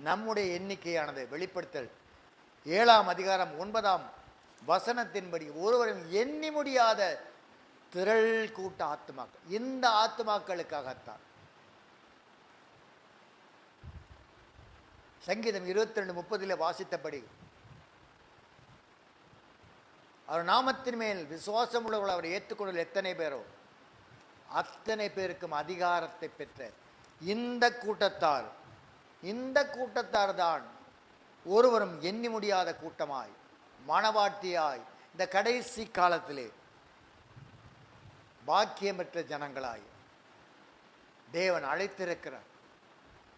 நம்முடைய எண்ணிக்கையானது வெளிப்படுத்தல் 7ஆம் அதிகாரம் 9ஆம் வசனத்தின்படி ஒருவரும் எண்ணி முடியாத திரள் கூட்ட ஆத்துமாக்கள். இந்த ஆத்துமாக்களுக்காகத்தான் சங்கீதம் 22:30 வாசித்தபடி அவர் நாமத்தின் மேல் விசுவாசம் உள்ளவர்கள் அவரை ஏற்றுக்கொள்ள எத்தனை பேரோ அத்தனை பேருக்கும் அதிகாரத்தை பெற்ற இந்த கூட்டத்தார் தான் ஒருவரும் எண்ணி முடியாத கூட்டமாய், மணவாட்டியாய், இந்த கடைசி காலத்திலே பாக்கியம் பெற்ற ஜனங்களாய் தேவன் அழைத்திருக்கிறார்.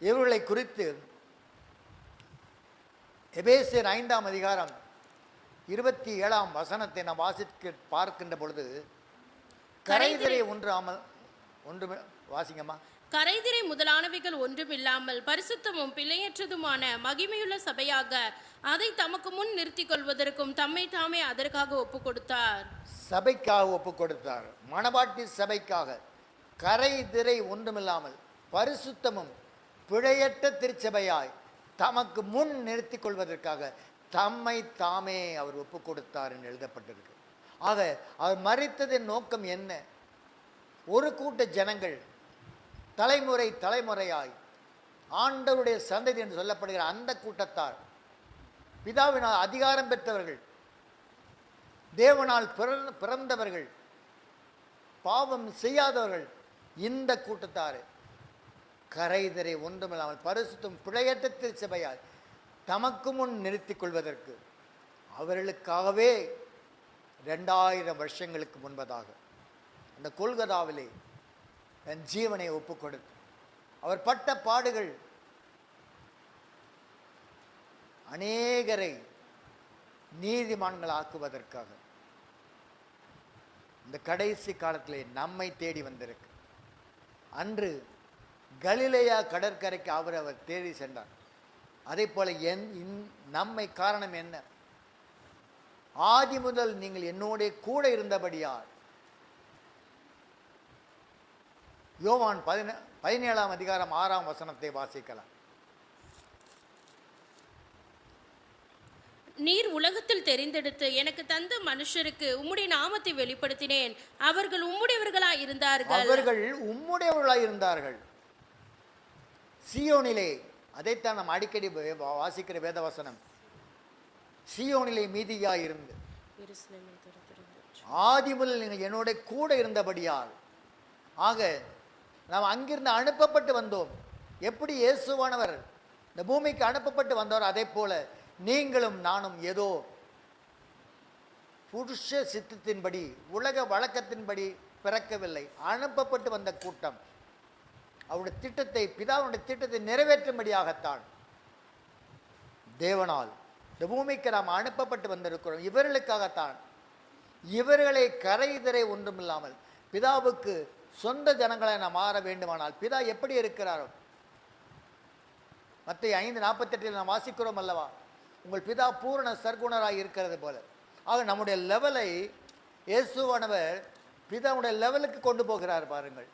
இவர்களை குறித்து எபேசியர் 5ஆம் அதிகாரம் 27ஆம் வசனத்தை நாம் பார்க்கின்ற பொழுது கரைதிரை ஒன்று வாசிங்கம்மா. கரைதிரை முதலானவைகள் ஒன்றுமில்லாமல் பரிசுத்தமும் பிழையற்றதுமான மகிமையுள்ள சபையாக அதை தமக்கு முன் நிறுத்திக் கொள்வதற்கும் தம்மை தாமே அதற்காக ஒப்பு கொடுத்தார். சபைக்காக ஒப்பு கொடுத்தார். மணவாட்டி சபைக்காக கரை திரை ஒன்றுமில்லாமல் பரிசுத்தமும் பிழையற்ற திருச்சபையாய் தமக்கு முன் நிறுத்தி கொள்வதற்காக தம்மை தாமே அவர் ஒப்பு கொடுத்தார் என்று எழுதப்பட்டிருக்கு. ஆக அவர் மரித்ததின் நோக்கம் என்ன? ஒரு கூட்ட ஜனங்கள் தலைமுறை தலைமுறையாய் ஆண்டவருடைய சந்ததி என்று சொல்லப்படுகிற அந்த கூட்டத்தார், பிதாவினால் அதிகாரம் பெற்றவர்கள், தேவனால் பிறந்தவர்கள், பாவம் செய்யாதவர்கள், இந்த கூட்டத்தார் கரைதரை ஒன்றுமில்லாமல் பரிசுத்தம் பிழையற்ற திருச்சபையால் தமக்கு முன் நிறுத்திக் கொள்வதற்கு அவர்களுக்காகவே 2000 வருஷங்களுக்கு முன்பதாக அந்த கொல்கதாவிலே தன் ஜீவனை ஒப்பு கொடுத்து அவர் பட்ட பாடுகள் அநேகரை நீதிமான்கள் ஆக்குவதற்காக இந்த கடைசி காலத்திலே நம்மை தேடி வந்திருக்கு. அன்று கலிலேயா கடற்கரைக்கு அவர் தேடி சென்றார். அதே போல நம்மை காரணம் என்ன? ஆதி முதல் நீங்கள் என்னோட கூட இருந்தபடியால். யோவான் 17ஆம் அதிகாரம் 6ஆம் வசனத்தை வாசிக்கலாம். நீர் உலகத்தில் தெரிந்தெடுத்து எனக்கு தந்த மனுஷருக்கு உம்முடைய நாமத்தை வெளிப்படுத்தினேன். அவர்கள் உம்முடையவர்களாய் இருந்தார்கள். அவர்கள் உம்முடையவர்களாய் இருந்தார்கள். சீயோனிலே, அதைத்தான் நாம் அடிக்கடி வாசிக்கிற வேதவசனம், சீயோனிலே மீதியாய் இருந்து ஆதி முதல் நீங்கள் என்னோட கூட இருந்தபடியால். ஆக நாம் அங்கிருந்து அனுப்பப்பட்டு வந்தோம். எப்படி இயேசுவானவர் இந்த பூமிக்கு அனுப்பப்பட்டு வந்தவர், அதே போல நீங்களும் நானும் ஏதோ புருஷ சித்தத்தின்படி உலக வழக்கத்தின்படி பிறக்கவில்லை. அனுப்பப்பட்டு வந்த கூட்டம் அவருடைய திட்டத்தை, பிதாவுடைய திட்டத்தை நிறைவேற்றும்படியாகத்தான் தேவனால் இந்த பூமிக்கு நாம் அனுப்பப்பட்டு வந்திருக்கிறோம். இவர்களுக்காகத்தான். இவர்களை கரைதிரை ஒன்றுமில்லாமல் பிதாவுக்கு சொந்த ஜனங்களை நாம் மாற வேண்டுமானால் பிதா எப்படி இருக்கிறாரோ, மத்தேயு 5:48 நாம் வாசிக்கிறோம் அல்லவா, உங்கள் பிதா பூரண சர்க்குணராய் இருக்கிறது போல. ஆக நம்முடைய லெவலை இயேசுவானவர் பிதாவுடைய லெவலுக்கு கொண்டு போகிறார் பாருங்கள்.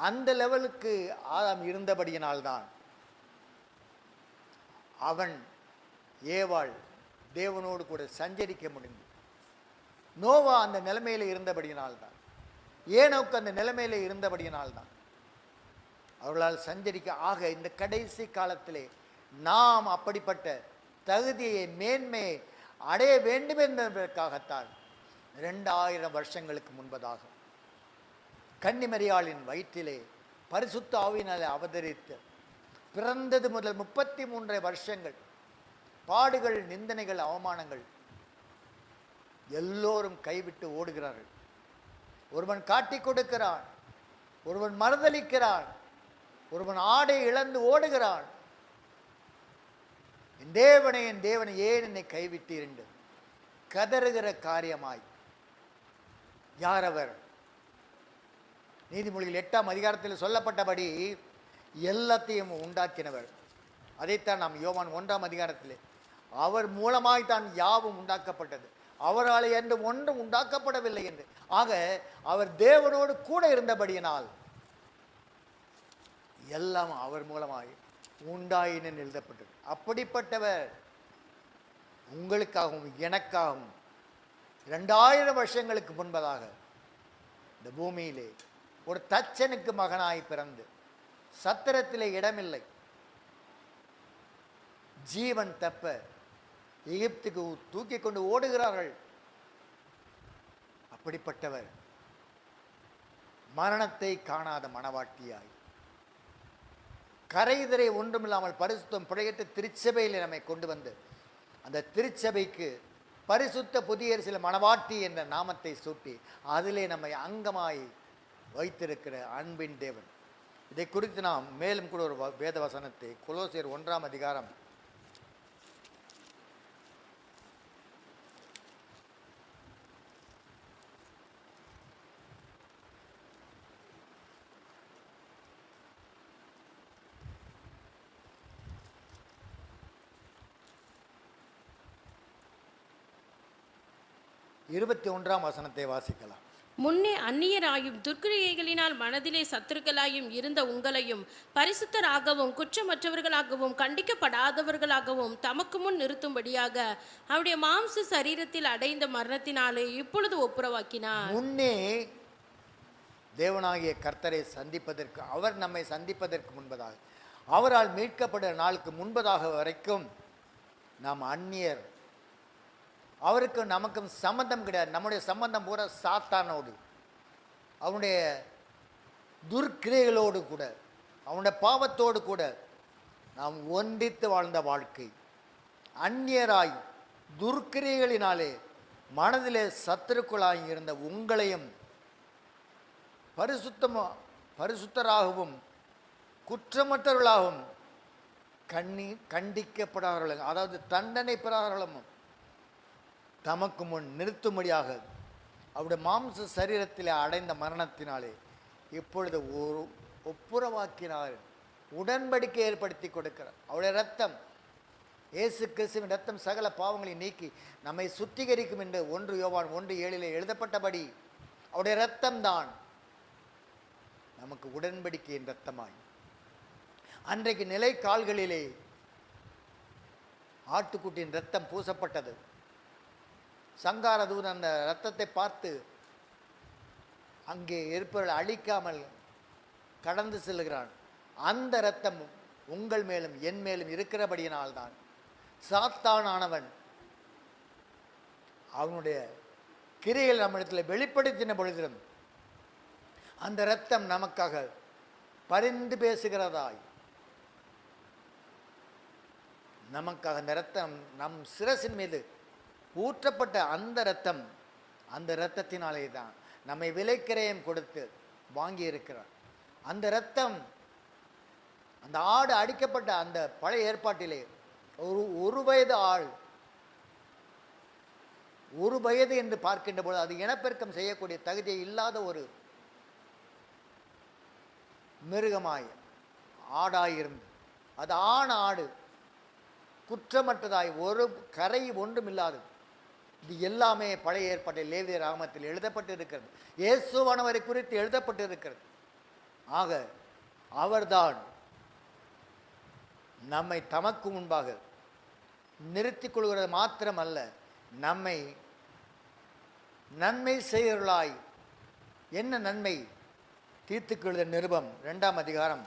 அந்த லெவலுக்கு ஆதாம் இருந்தபடியினால்தான் அவன் ஏவாள் தேவனோடு கூட சஞ்சரிக்க முடிந்தது. நோவா அந்த நிலைமையில இருந்தபடியினால்தான், ஏனோக்கு அந்த நிலைமையில இருந்தபடியினால்தான் அவர்களால் சஞ்சரிக்க. ஆக இந்த கடைசி காலத்திலே நாம் அப்படிப்பட்ட தகுதியை, மேன்மையை அடைய வேண்டும் என்பதற்காகத்தான் 2000 வருஷங்களுக்கு முன்பதாக கன்னிமரியாளின் வயிற்றிலே பரிசுத்த ஆவியினாலே அவதரித்து பிறந்தது முதல் 33 வருஷங்கள் பாடுகள், நிந்தனைகள், அவமானங்கள், எல்லோரும் கைவிட்டு ஓடுகிறார்கள். ஒருவன் காட்டி கொடுக்கிறான், ஒருவன் மறுதளிக்கிறான், ஒருவன் ஆடை இழந்து ஓடுகிறான். என் தேவனை ஏன் என்னை கைவிட்டீர் என்று கதறுகிற காரியமாய். யார் அவர்? நீதிமொழிகள் 8ஆம் அதிகாரத்தில் சொல்லப்பட்டபடி எல்லாத்தையும் உண்டாக்கினவர். அதைத்தான் நாம் யோவான் 1ஆம் அதிகாரத்திலே, அவர் மூலமாய் தான் யாவும் உண்டாக்கப்பட்டது, அவரால் என்று ஒன்றும் உண்டாக்கப்படவில்லை என்று. ஆக அவர் தேவனோடு கூட இருந்தபடியினால் எல்லாம் அவர் மூலமாய் உண்டாயின எழுதப்பட்டது. அப்படிப்பட்டவர் உங்களுக்காகவும் எனக்காகவும் 2000 வருஷங்களுக்கு முன்பதாக இந்த பூமியிலே ஒரு தச்சனுக்கு மகனாய் பிறந்து, சத்திரத்திலே இடமில்லை, ஜீவன் தப்ப எகிப்துக்கு தூக்கி கொண்டு ஓடுகிறார்கள். அப்படிப்பட்டவர் மரணத்தை காணாத மணவாட்டியாய் கரைதிரை ஒன்றுமில்லாமல் பரிசுத்தம் பிழையற்ற திருச்சபையில் நம்மை கொண்டு வந்து அந்த திருச்சபைக்கு பரிசுத்த புதிய சில மணவாட்டி என்ற நாமத்தை சூட்டி அதிலே நம்மை அங்கமாய் வைத்திருக்கிற அன்பின் தேவன். இதை குறித்து நாம் மேலும் கூட ஒரு வேத வசனத்தை கொலோசியர் 1ஆம் அதிகாரம் 8 21ஆம் வசனத்தை வாசிக்கலாம். முன்னே அந்நியராயும் துர்க்கிரியைகளினால் மனதிலே சத்துருக்களாயும் இருந்த உங்களையும் பரிசுத்தராகவும் குற்றமற்றவர்களாகவும் கண்டிக்கப்படாதவர்களாகவும் தமக்கு முன் நிறுத்தும்படியாக அவருடைய மாம்ச சரீரத்தில் அடைந்த மரணத்தினாலே இப்பொழுது ஒப்புரவாக்கினார். முன்னே தேவனாகிய கர்த்தரை சந்திப்பதற்கு, அவர் நம்மை சந்திப்பதற்கு முன்பதாக, அவரால் மீட்கப்பட்ட நாளுக்கு முன்பதாக வரைக்கும் நாம் அந்நியர். அவருக்கு நமக்கும் சம்பந்தம் கிடையாது. நம்முடைய சம்பந்தம் பூரா சாத்தானோடு, அவனுடைய துர்க்கிரைகளோடு கூட, அவனுடைய பாவத்தோடு கூட நாம் ஒன்றித்து வாழ்ந்த வாழ்க்கை. அந்நியராய் துர்க்கிரைகளினாலே மனதிலே சத்துருக்களாய் இருந்த உங்களையும் பரிசுத்தராகவும் குற்றமற்றவர்களாகவும் கண்டிக்கப்படாதவர்களும், அதாவது தண்டனை பெறாதவர்களும் தமக்கு முன் நிறுத்தும்படியாக அவருடைய மாம்ச சரீரத்தில் அடைந்த மரணத்தினாலே இப்பொழுது ஒரு ஒப்புரவாக்கினார், உடன்படிக்கை ஏற்படுத்தி கொடுக்கிறார். அவருடைய ரத்தம், இயேசு கிறிஸ்துவின் ரத்தம் சகல பாவங்களை நீக்கி நம்மை சுத்திகரிக்கும் என்று 1 யோவான் 1:7 எழுதப்பட்டபடி அவருடைய ரத்தம் தான் நமக்கு உடன்படிக்கையின் ரத்தமாய், அன்றைக்கு நிலை கால்களிலே ஆட்டுக்குட்டியின் ரத்தம் பூசப்பட்டது. சங்கார தூதன் அந்த இரத்தத்தை பார்த்து அங்கே இருப்பவர்கள் அழிக்காமல் கடந்து செல்கிறான். அந்த இரத்தம் உங்கள் மேலும் என் மேலும் இருக்கிறபடியினால்தான் சாத்தானானவன் அவனுடைய கிரியைகள் நம்மிடத்தில் வெளிப்படுத்தின பொழுதிலும் அந்த இரத்தம் நமக்காக பரிந்து பேசுகிறதாய், நமக்காக அந்த இரத்தம் நம் சிரசின் மீது ஊற்றப்பட்ட அந்த இரத்தம், அந்த இரத்தத்தினாலே தான் நம்மை விலைக்கிரயம் கொடுத்து வாங்கி இருக்கிறார். அந்த இரத்தம், அந்த ஆடு அடிக்கப்பட்ட அந்த பழைய ஏற்பாட்டிலே ஒரு வயது ஆள், ஒரு வயது என்று பார்க்கின்ற பொழுது அது இனப்பெருக்கம் செய்யக்கூடிய தகுதியை இல்லாத ஒரு மிருகமாய் ஆடாயிருந்து, அது ஆடு குற்றமற்றதாய் ஒரு கரை ஒன்றும் இல்லாது. இது எல்லாமே பழைய ஏற்பாட்டில் லேவியர் ஆகமத்தில் எழுதப்பட்டிருக்கிறது, இயேசுவானவரை குறித்து எழுதப்பட்டிருக்கிறது. ஆக அவர்தான் நம்மை தமக்கு முன்பாக நிறுத்திக் கொள்கிறது மாத்திரமல்ல, நம்மை நன்மை செய்கிறவர்களாய், என்ன நன்மை? தீத்துக்கு எழுதிய நிருபம் 2ஆம் அதிகாரம்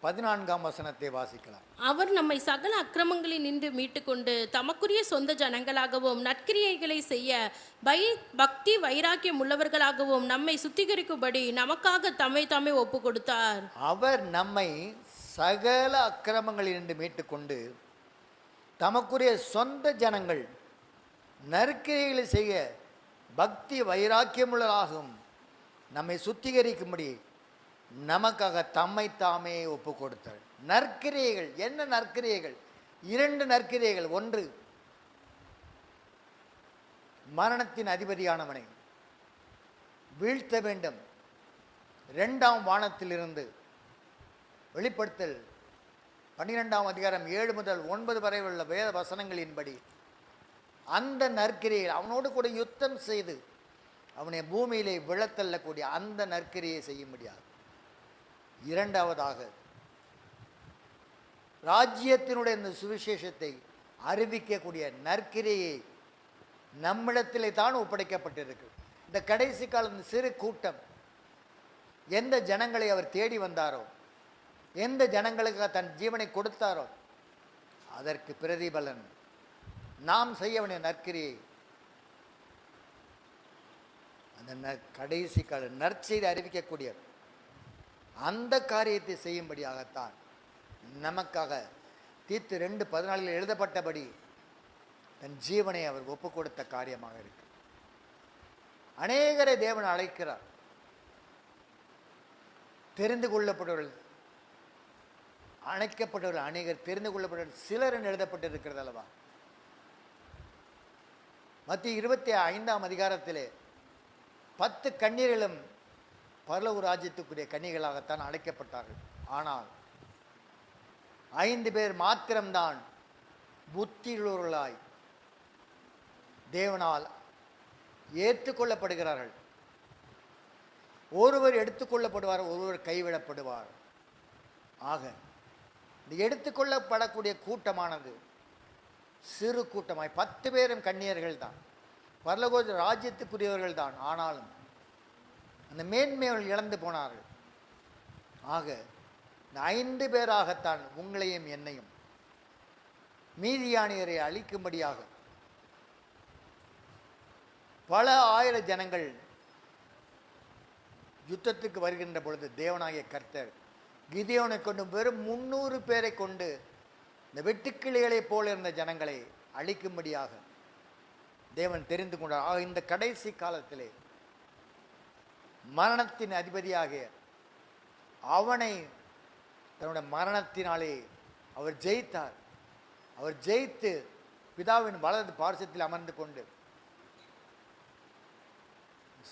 14ஆம் வசனத்தை வாசிக்கலாம். அவர் நம்மை சகல அக்கிரமங்களில் நின்று மீட்டுக்கொண்டு தமக்குரிய சொந்த ஜனங்களாகவும் நற்கிரியைகளை செய்ய பக்தி வைராக்கியம் உள்ளவர்களாகவும் நம்மை சுத்திகரிக்கும்படி நமக்காக தம்மை தாமே ஒப்பு கொடுத்தார். அவர் நம்மை சகல அக்கிரமங்களில் நின்று மீட்டுக்கொண்டு தமக்குரிய சொந்த ஜனங்கள் நற்கிரியைகளை செய்ய பக்தி வைராக்கியம் உள்ளவர்களாகவும் நம்மை சுத்திகரிக்கும்படி நமக்காக தம்மை தாமே ஒப்பு கொடுத்தார். நற்கிரியைகள் என்ன? நற்கிரியைகள் 2 நற்கிரியைகள். 1, மரணத்தின் அதிபதியானவனை வீழ்த்த வேண்டும். 2ஆம் வானத்திலிருந்து வெளிப்படுத்தல் 12ஆம் அதிகாரம் 7 முதல் 9 வரை உள்ள வேத வசனங்களின்படி அந்த நற்கிரியைகள், அவனோடு கூட யுத்தம் செய்து அவனை பூமியிலே விழத்தள்ளக்கூடிய அந்த நற்கிரியை செய்ய முடியாது. 2ஆவதாக ராஜ்யத்தினுடைய இந்த சுவிசேஷத்தை அறிவிக்கக்கூடிய நற்கிரியை நம்மிடத்திலே தான் ஒப்படைக்கப்பட்டிருக்கு. இந்த கடைசி காலம் சிறு கூட்டம் எந்த ஜனங்களை அவர் தேடி வந்தாரோ, எந்த ஜனங்களுக்கு தன் ஜீவனை கொடுத்தாரோ, அதற்கு பிரதிபலன் நாம் செய்ய வேண்டிய நற்கிரியை, அந்த கடைசி கால நற்செய்தி அறிவிக்கக்கூடிய அந்த காரியத்தை செய்யும்படியாகத்தான் நமக்காக தீத்து 2:14 எழுதப்பட்டபடி தன் ஜீவனை அவர் ஒப்பு கொடுத்த காரியமாக இருக்கு. அநேகரை தேவன் அழைக்கிறார். தெரிந்து கொள்ளப்பட்டவர்கள், அழைக்கப்பட்டவர்கள் அநேகர், தெரிந்து கொள்ளப்பட்டவர்கள் சிலர் என்று எழுதப்பட்டிருக்கிறது அல்லவா? மத்திய 25ஆம் அதிகாரத்திலே 10 கண்ணீர்களும் பரலோக ராஜ்யத்துக்குரிய கன்னிகளாகத்தான் அழைக்கப்பட்டார்கள். ஆனால் 5 பேர் மாத்திரம்தான் புத்தியுள்ளவர்களாய் தேவனால் ஏற்றுக்கொள்ளப்படுகிறார்கள். ஒருவர் எடுத்துக்கொள்ளப்படுவார், ஒருவர் கைவிடப்படுவார். ஆக இந்த எடுத்துக்கொள்ளப்படக்கூடிய கூட்டமானது சிறு கூட்டமாய் 10 பேரும் கன்னியர்கள் தான், பரலோக ராஜ்யத்துக்குரியவர்கள் தான். ஆனாலும் அந்த மேன்மை அவர்கள் இழந்து போனார்கள். ஆக இந்த 5 பேராகத்தான் உங்களையும் என்னையும் மீதியானியரை அழிக்கும்படியாக பல ஆயிரம் ஜனங்கள் யுத்தத்துக்கு வருகின்ற பொழுது தேவனாகிய கர்த்தர் கிதியோனை கொண்டு வெறும் 300 பேரை கொண்டு இந்த வெட்டுக்கிளிகளைப் போல இருந்த ஜனங்களை அழிக்கும்படியாக தேவன் தெரிந்து கொண்டார். ஆக இந்த கடைசி காலத்திலே மரணத்தின் அதிபதியாகிய அவனை தன்னுடைய மரணத்தினாலே அவர் ஜெயித்தார். அவர் ஜெயித்து பிதாவின் வலது பார்சத்தில் அமர்ந்து கொண்டு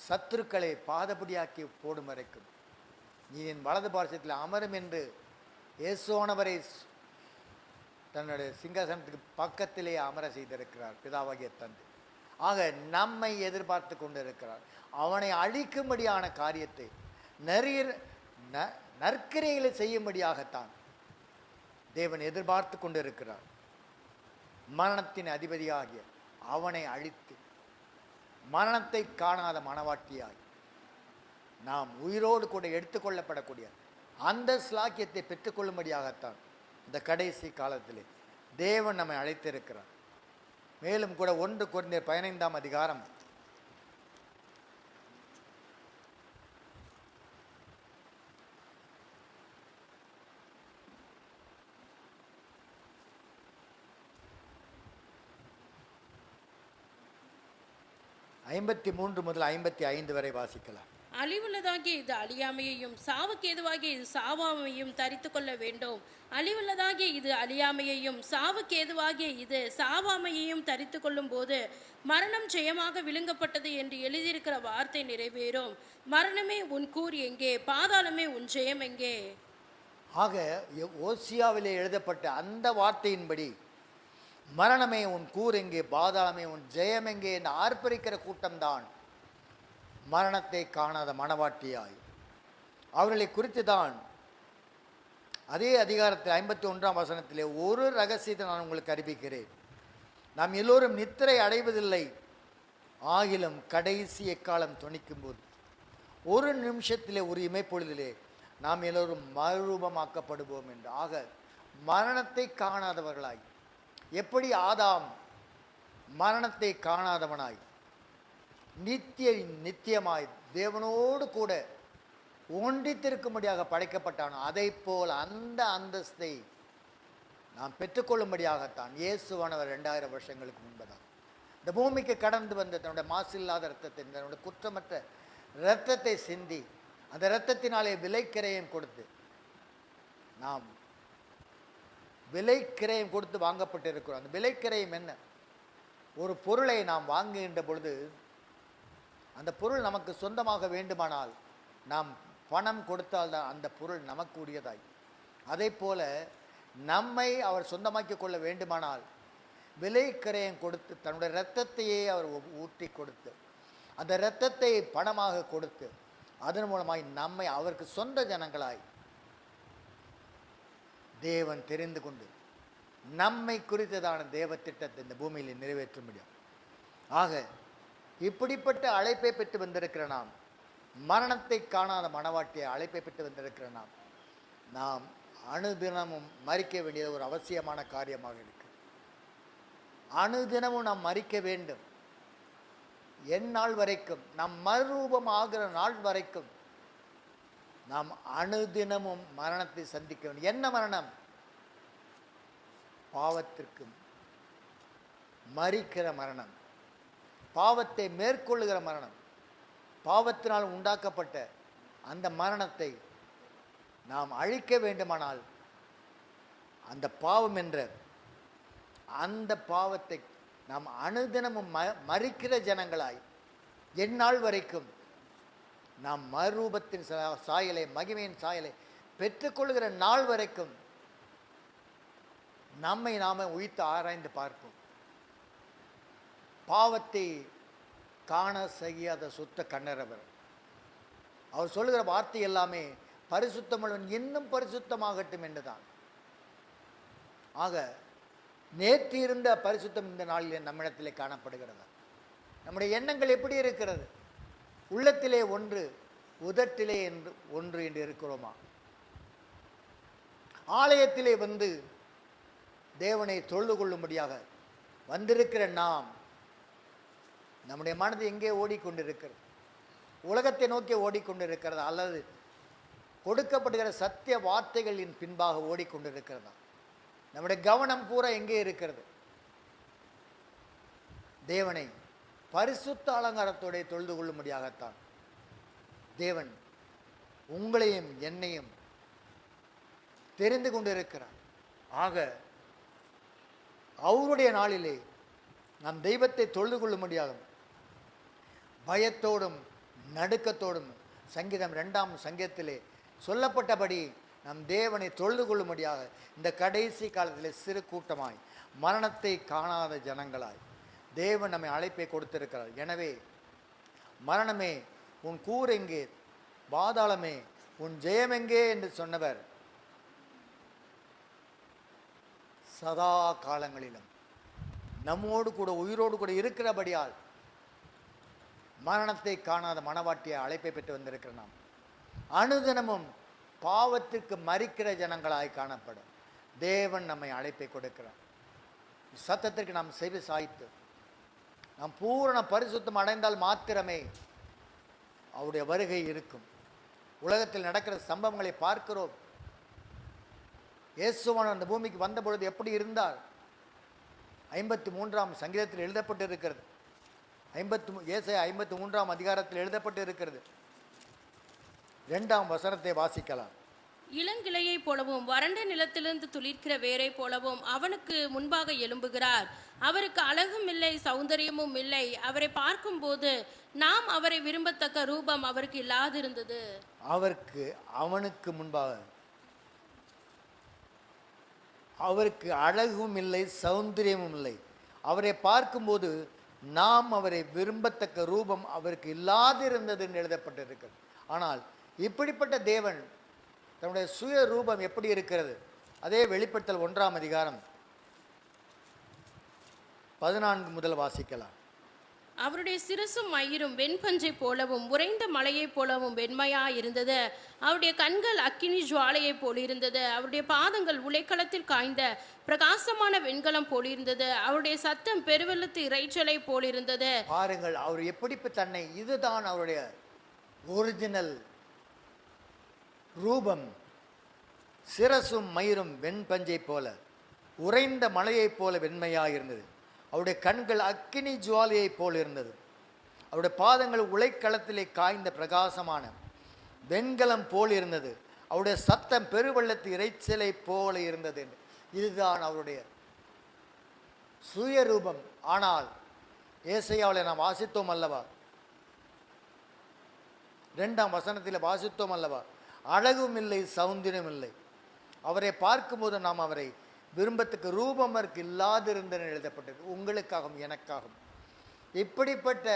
சத்துருக்களை பாதபடியாக்கி போடும் வரைக்கும் நீ என் வலது பார்சத்தில் அமரும் என்று இயேசுவானவரை தன்னுடைய சிங்காசனத்துக்கு பக்கத்திலே அமர செய்திருக்கிறார் பிதாவாகிய தந்தை. ஆக நம்மை எதிர்பார்த்து கொண்டிருக்கிறார். அவனை அழிக்கும்படியான காரியத்தை நிறைய நற்கிரைகளை செய்யும்படியாகத்தான் தேவன் எதிர்பார்த்து கொண்டிருக்கிறார். மரணத்தின் அதிபதியாகிய அவனை அழித்து மரணத்தை காணாத மனவாட்டியாய் நாம் உயிரோடு கூட எடுத்துக்கொள்ளப்படக்கூடிய அந்த ஸ்லாக்கியத்தை பெற்றுக்கொள்ளும்படியாகத்தான் இந்த கடைசி காலத்திலே தேவன் நம்மை அழைத்திருக்கிறார். மேலும் கூட 1 கொரிந்தியர் 15ஆம் அதிகாரம் 53 முதல் 55 வரை வாசிக்கலாம். அழிவுள்ளதாகிய இது அழியாமையையும் சாவுக்கேதுவாகிய இது சாவாமையும் தரித்து கொள்ள வேண்டும். அழிவுள்ளதாகிய இது அழியாமையையும் சாவுக்கேதுவாகிய இது சாவாமையையும் தரித்து கொள்ளும் போது மரணம் ஜெயமாக விழுங்கப்பட்டது என்று எழுதியிருக்கிற வார்த்தை நிறைவேறும். மரணமே உன் கூர் எங்கே, பாதாளமே உன் ஜெயம் எங்கே? ஆக ஓசியாவிலே எழுதப்பட்ட அந்த வார்த்தையின்படி மரணமே உன் கூர் எங்கே, பாதாளமே உன் ஜெயம் எங்கே என்று ஆர்ப்பரிக்கிற கூட்டம்தான் மரணத்தை காணாத மனவாட்டியாய் அவர்களை குறித்து தான் அதே அதிகாரத்தில் 51ஆம் வசனத்திலே ஒரு ரகசியத்தை நான் உங்களுக்கு அறிவிக்கிறேன். நாம் எல்லோரும் நித்திரை அடைவதில்லை, ஆகிலும் கடைசி எக்காலம் தொனிக்கும் போது ஒரு நிமிஷத்திலே ஒரு இமைப்பொழுதிலே நாம் எல்லோரும் மறுரூபமாக்கப்படுவோம் என்று. ஆக மரணத்தை காணாதவர்களாய், எப்படி ஆதாம் மரணத்தை காணாதவனாய் நித்தியமாய் தேவனோடு கூட ஒன்றித்திருக்கும்படியாக படைக்கப்பட்டானோ அதை போல் அந்த அந்தஸ்தை நாம் பெற்றுக்கொள்ளும்படியாகத்தான் இயேசுவானவர் 2000 வருஷங்களுக்கு முன்பதான் இந்த பூமிக்கு கடந்து வந்த தன்னுடைய மாசில்லாத இரத்தத்தை, தன்னுடைய குற்றமற்ற இரத்தத்தை சிந்தி அந்த இரத்தத்தினாலே விலைக்கிரயம் கொடுத்து நாம் விலைக்கிரயம் கொடுத்து வாங்கப்பட்டிருக்கிறோம். அந்த விலைக்கிரயம் என்ன? ஒரு பொருளை நாம் வாங்குகின்ற பொழுது அந்த பொருள் நமக்கு சொந்தமாக வேண்டுமானால் நாம் பணம் கொடுத்தால்தான் அந்த பொருள் நமக்கு உரியதாய். அதே போல நம்மை அவர் சொந்தமாக்கி கொள்ள வேண்டுமானால் விலைக்கிரயம் கொடுத்து தன்னுடைய இரத்தத்தையே அவர் ஊற்றி கொடுத்து அந்த இரத்தத்தை பணமாக கொடுத்து அதன் மூலமாய் நம்மை அவருக்கு சொந்த ஜனங்களாய் தேவன் தெரிந்து கொண்டு நம்மை குறித்ததான தேவ திட்டத்தை இந்த பூமியில் நிறைவேற்ற முடியும். ஆக இப்படிப்பட்ட அழைப்பை பெற்று வந்திருக்கிற நாம், மரணத்தை காணாத மனவாட்டிய அழைப்பை பெற்று வந்திருக்கிற நாம் அணுதினமும் மரிக்க வேண்டியது ஒரு அவசியமான காரியமாக இருக்கு. அணுதினமும் நாம் மரிக்க வேண்டும். எந்நாள் வரைக்கும், நாம் மறுரூபம் ஆகிற நாள் வரைக்கும் நாம் அணுதினமும் மரணத்தை சந்திக்க வேண்டும். என்ன மரணம்? பாவத்திற்கும் மரிக்கிற மரணம், பாவத்தை மேற்கொள்ளுகிற மரணம், பாவத்தினால் உண்டாக்கப்பட்ட அந்த மரணத்தை நாம் அழிக்க வேண்டுமானால் அந்த பாவம் என்ற அந்த பாவத்தை நாம் அனுதினமும் மரிக்கிற ஜனங்களாய் எந்நாள் வரைக்கும் நாம் மறுரூபத்தின் சாயலை, மகிமையின் சாயலை பெற்றுக்கொள்கிற நாள் வரைக்கும் நம்மை நாம உயிர்த்து ஆராய்ந்து பார்ப்போம். பாவத்தை காண செய்யாத சுத்த கண்ணரவர். அவர் சொல்லுகிற வார்த்தை எல்லாமே பரிசுத்தமுள்ளவன் இன்னும் பரிசுத்தமாகட்டும் என்றுதான். ஆக நேற்று இருந்த பரிசுத்தம் இந்த நாளில் நம்மிடத்திலே காணப்படுகிறதா? நம்முடைய எண்ணங்கள் எப்படி இருக்கிறது? உள்ளத்திலே ஒன்று, உதட்டிலே ஒன்று என்று இருக்கிறோமா? ஆலயத்திலே வந்து தேவனை தொழுது கொள்ளும்படியாக வந்திருக்கிற நாம், நம்முடைய மனது எங்கே ஓடிக்கொண்டிருக்கிறது? உலகத்தை நோக்கி ஓடிக்கொண்டிருக்கிறதா, அல்லது கொடுக்கப்படுகிற சத்திய வார்த்தைகளின் பின்பாக ஓடிக்கொண்டிருக்கிறதா? நம்முடைய கவனம் பூரா எங்கே இருக்கிறது? தேவனை பரிசுத்த அலங்காரத்தோட தொழுது கொள்ளும்படியாகத்தான் தேவன் உங்களையும் என்னையும் தெரிந்து கொண்டிருக்கிறார். ஆக அவருடைய நாளிலே நாம் தெய்வத்தை தொழுது கொள்ளும்படியாக பயத்தோடும் நடுக்கத்தோடும் சங்கீதம் 2ஆம் சங்கீதத்திலே சொல்லப்பட்டபடி நம் தேவனை தொழுது கொள்ளும்படியாக இந்த கடைசி காலத்தில் சிறு கூட்டமாய், மரணத்தை காணாத ஜனங்களாய் தேவன் நம்மை அழைப்பை கொடுத்திருக்கிறார். எனவே மரணமே உன் கூர் எங்கே, பாதாளமே உன் ஜெயம் எங்கே என்று சொன்னவர் சதா காலங்களிலும் நம்மோடு கூட உயிரோடு கூட இருக்கிறபடியால் மரணத்தை காணாத மனவாட்டிய அழைப்பை பெற்று வந்திருக்கிற நாம் அனுதினமும் பாவத்திற்கு மரிக்கிற ஜனங்களாய் காணப்படும். தேவன் நம்மை அழைப்பை கொடுக்கிறார். சத்தத்திற்கு நாம் செவி சாய்த்து நாம் பூரண பரிசுத்தம் அடைந்தால் மாத்திரமே அவருடைய வருகை இருக்கும். உலகத்தில் நடக்கிற சம்பவங்களை பார்க்கிறோம். இயேசுவான் அந்த பூமிக்கு வந்த பொழுது எப்படி இருந்தார்? 53ஆம் சங்கீதத்தில் எழுதப்பட்டு இருக்கிறது. ஏசாயா 53ஆம் அதிகாரத்தில் எழுதப்பட்டு இருக்கிறது. 2ஆம் வசனத்தை வாசிக்கலாம். இளங்கிளையை போலவும் வறண்ட நிலத்திலிருந்து துளிர்க்கிற வேரை போலவும் அவனுக்கு முன்பாக எழும்புகிறார். அவருக்கு அழகும் இல்லை, சௌந்தரியமும் இல்லை. அவரை பார்க்கும்போது நாம் அவரை விரும்பத்தக்க ரூபம் அவருக்கு இல்லாதிருந்தது. அவனுக்கு முன்பாக அவருக்கு அழகும் இல்லை, சௌந்தரியமும் இல்லை. அவரை பார்க்கும்போது நாம் அவரை விரும்பத்தக்க ரூபம் அவருக்கு இல்லாதிருந்தது என்று எழுதப்பட்டிருக்கிறது. ஆனால் இப்படிப்பட்ட தேவன் தன்னுடைய சுய ரூபம் எப்படி இருக்கிறது? அதே வெளிப்படுத்தல் 1ஆம் அதிகாரம் 14 முதல் வாசிக்கலாம். அவருடைய சிரசும் மயிரும் வெண்பஞ்சை போலவும் உறைந்த மலையை போலவும் வெண்மையாய் இருந்தது. அவருடைய கண்கள் அக்கினி ஜுவாலையை போலிருந்தது. அவருடைய பாதங்கள் உலைக்களத்தில் காய்ந்த பிரகாசமான வெண்கலம் போலிருந்தது. அவருடைய சத்தம் பெருவெள்ளத்து இறைச்சலை போலிருந்தது. பாருங்கள், அவர் எப்படி தன்னை, இதுதான் அவருடைய ஒரிஜினல் ரூபம். சிரசும் மயிரும் வெண்பஞ்சை போல உறைந்த மலையை போல வெண்மையாக இருந்தது. அவருடைய கண்கள் அக்கினி ஜுவாலையை போல் இருந்தது. அவருடைய பாதங்கள் உலைக்களத்திலே காய்ந்த பிரகாசமான வெண்கலம் போல் இருந்தது. அவருடைய சத்தம் பெருவெள்ளத்து இறைச்சலை போல இருந்தது. இதுதான் அவருடைய சுயரூபம். ஆனால் ஏசாயாவில் நாம் வாசித்தோம் அல்லவா, 2ஆம் வசனத்தில் வாசித்தோம் அல்லவா, அழகும் இல்லை, சௌந்தரியம் இல்லை. அவரை பார்க்கும்போது நாம் அவரை விரும்பத்துக்கு ரூபம் அவருக்கு இல்லாதிருந்தன எழுதப்பட்டது. உங்களுக்காகவும் எனக்காகவும் இப்படிப்பட்ட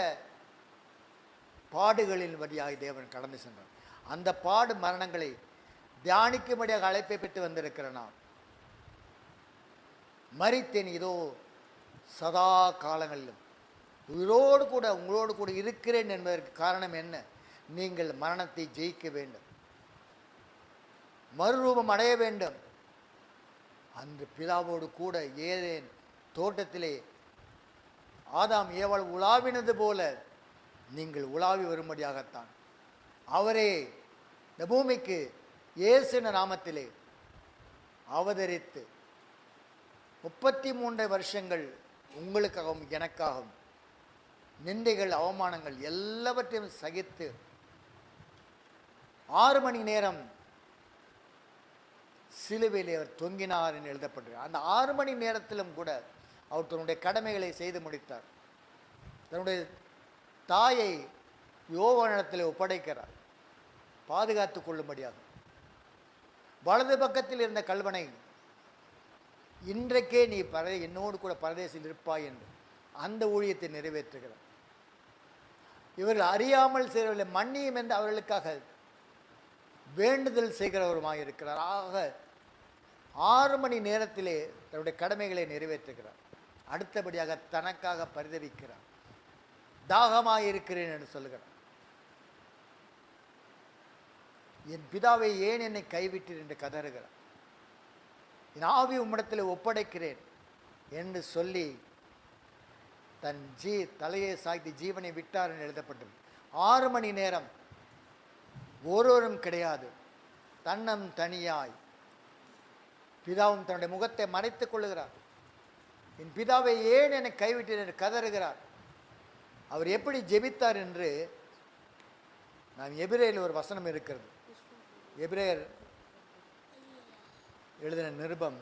பாடுகளின் வழியாக தேவன் கடந்து சென்றார். அந்த பாடு மரணங்களை தியானிக்கும்படியாக அழைப்பை பெற்று வந்திருக்கிற நாம் மரித்தேன், இதோ சதா காலங்களிலும் உயிரோடு கூட உங்களோடு கூட இருக்கிறேன் என்பதற்கு காரணம் என்ன? நீங்கள் மரணத்தை ஜெயிக்க வேண்டும், மறுரூபம் அடைய வேண்டும். அன்று பிதாவோடு கூட ஏதேன் தோட்டத்திலே ஆதாம் ஏவாள் உலாவினது போல நீங்கள் உலாவி வரும்படியாகத்தான் அவரே இந்த பூமிக்கு இயேசுவின் நாமத்திலே அவதரித்து 33 வருஷங்கள் உங்களுக்காகவும் எனக்காகவும் நிந்தைகள், அவமானங்கள் எல்லாவற்றையும் சகித்து 6 மணி நேரம் சிலுவையில் அவர் தொங்கினார் என்று எழுதப்பட்டது. அந்த 6 மணி நேரத்திலும் கூட அவர் தன்னுடைய கடமைகளை செய்து முடித்தார். தன்னுடைய தாயை யோவானிடத்தில் ஒப்படைக்கிறார். பாதுகாத்து கொள்ளும்படியாக. வலது பக்கத்தில் இருந்த கல்வனை இன்றைக்கே நீ என்னோடு கூட பரதேசில் இருப்பாய் என்று அந்த ஊழியத்தை நிறைவேற்றுகிறார். இவர்கள் அறியாமல் செய்யவில்லை, மன்னியும் என்று அவர்களுக்காக வேண்டுதல் செய்கிறவருமாய் இருக்கிறார். ஆக 6 மணி நேரத்திலே தன்னுடைய கடமைகளை நிறைவேற்றுகிறார். அடுத்தபடியாக தனக்காக பரிதவிக்கிறார். தாகமாக இருக்கிறேன் என்று சொல்லுகிறார். என் பிதாவை ஏன் என்னை கைவிட்டீர் என்று கதறுகிறார். என் ஆவி உம்மிடத்தில் ஒப்படைக்கிறேன் என்று சொல்லி தன் தலையை சாய்த்து ஜீவனை விட்டார் என்று எழுதப்பட்டது. 6 மணி நேரம் ஒருவரும் கிடையாது. தன்னம் தனியாய் பிதாவும் தன்னுடைய முகத்தை மறைத்துக் கொள்ளுகிறார். என் பிதாவை ஏன் என்னை கைவிட்டீர் என்று கதறுகிறார். அவர் எப்படி ஜெபித்தார் என்று நாம் எபிரேயரில் ஒரு வசனம் இருக்கிறது. எபிரேயர் எழுதின நிருபம்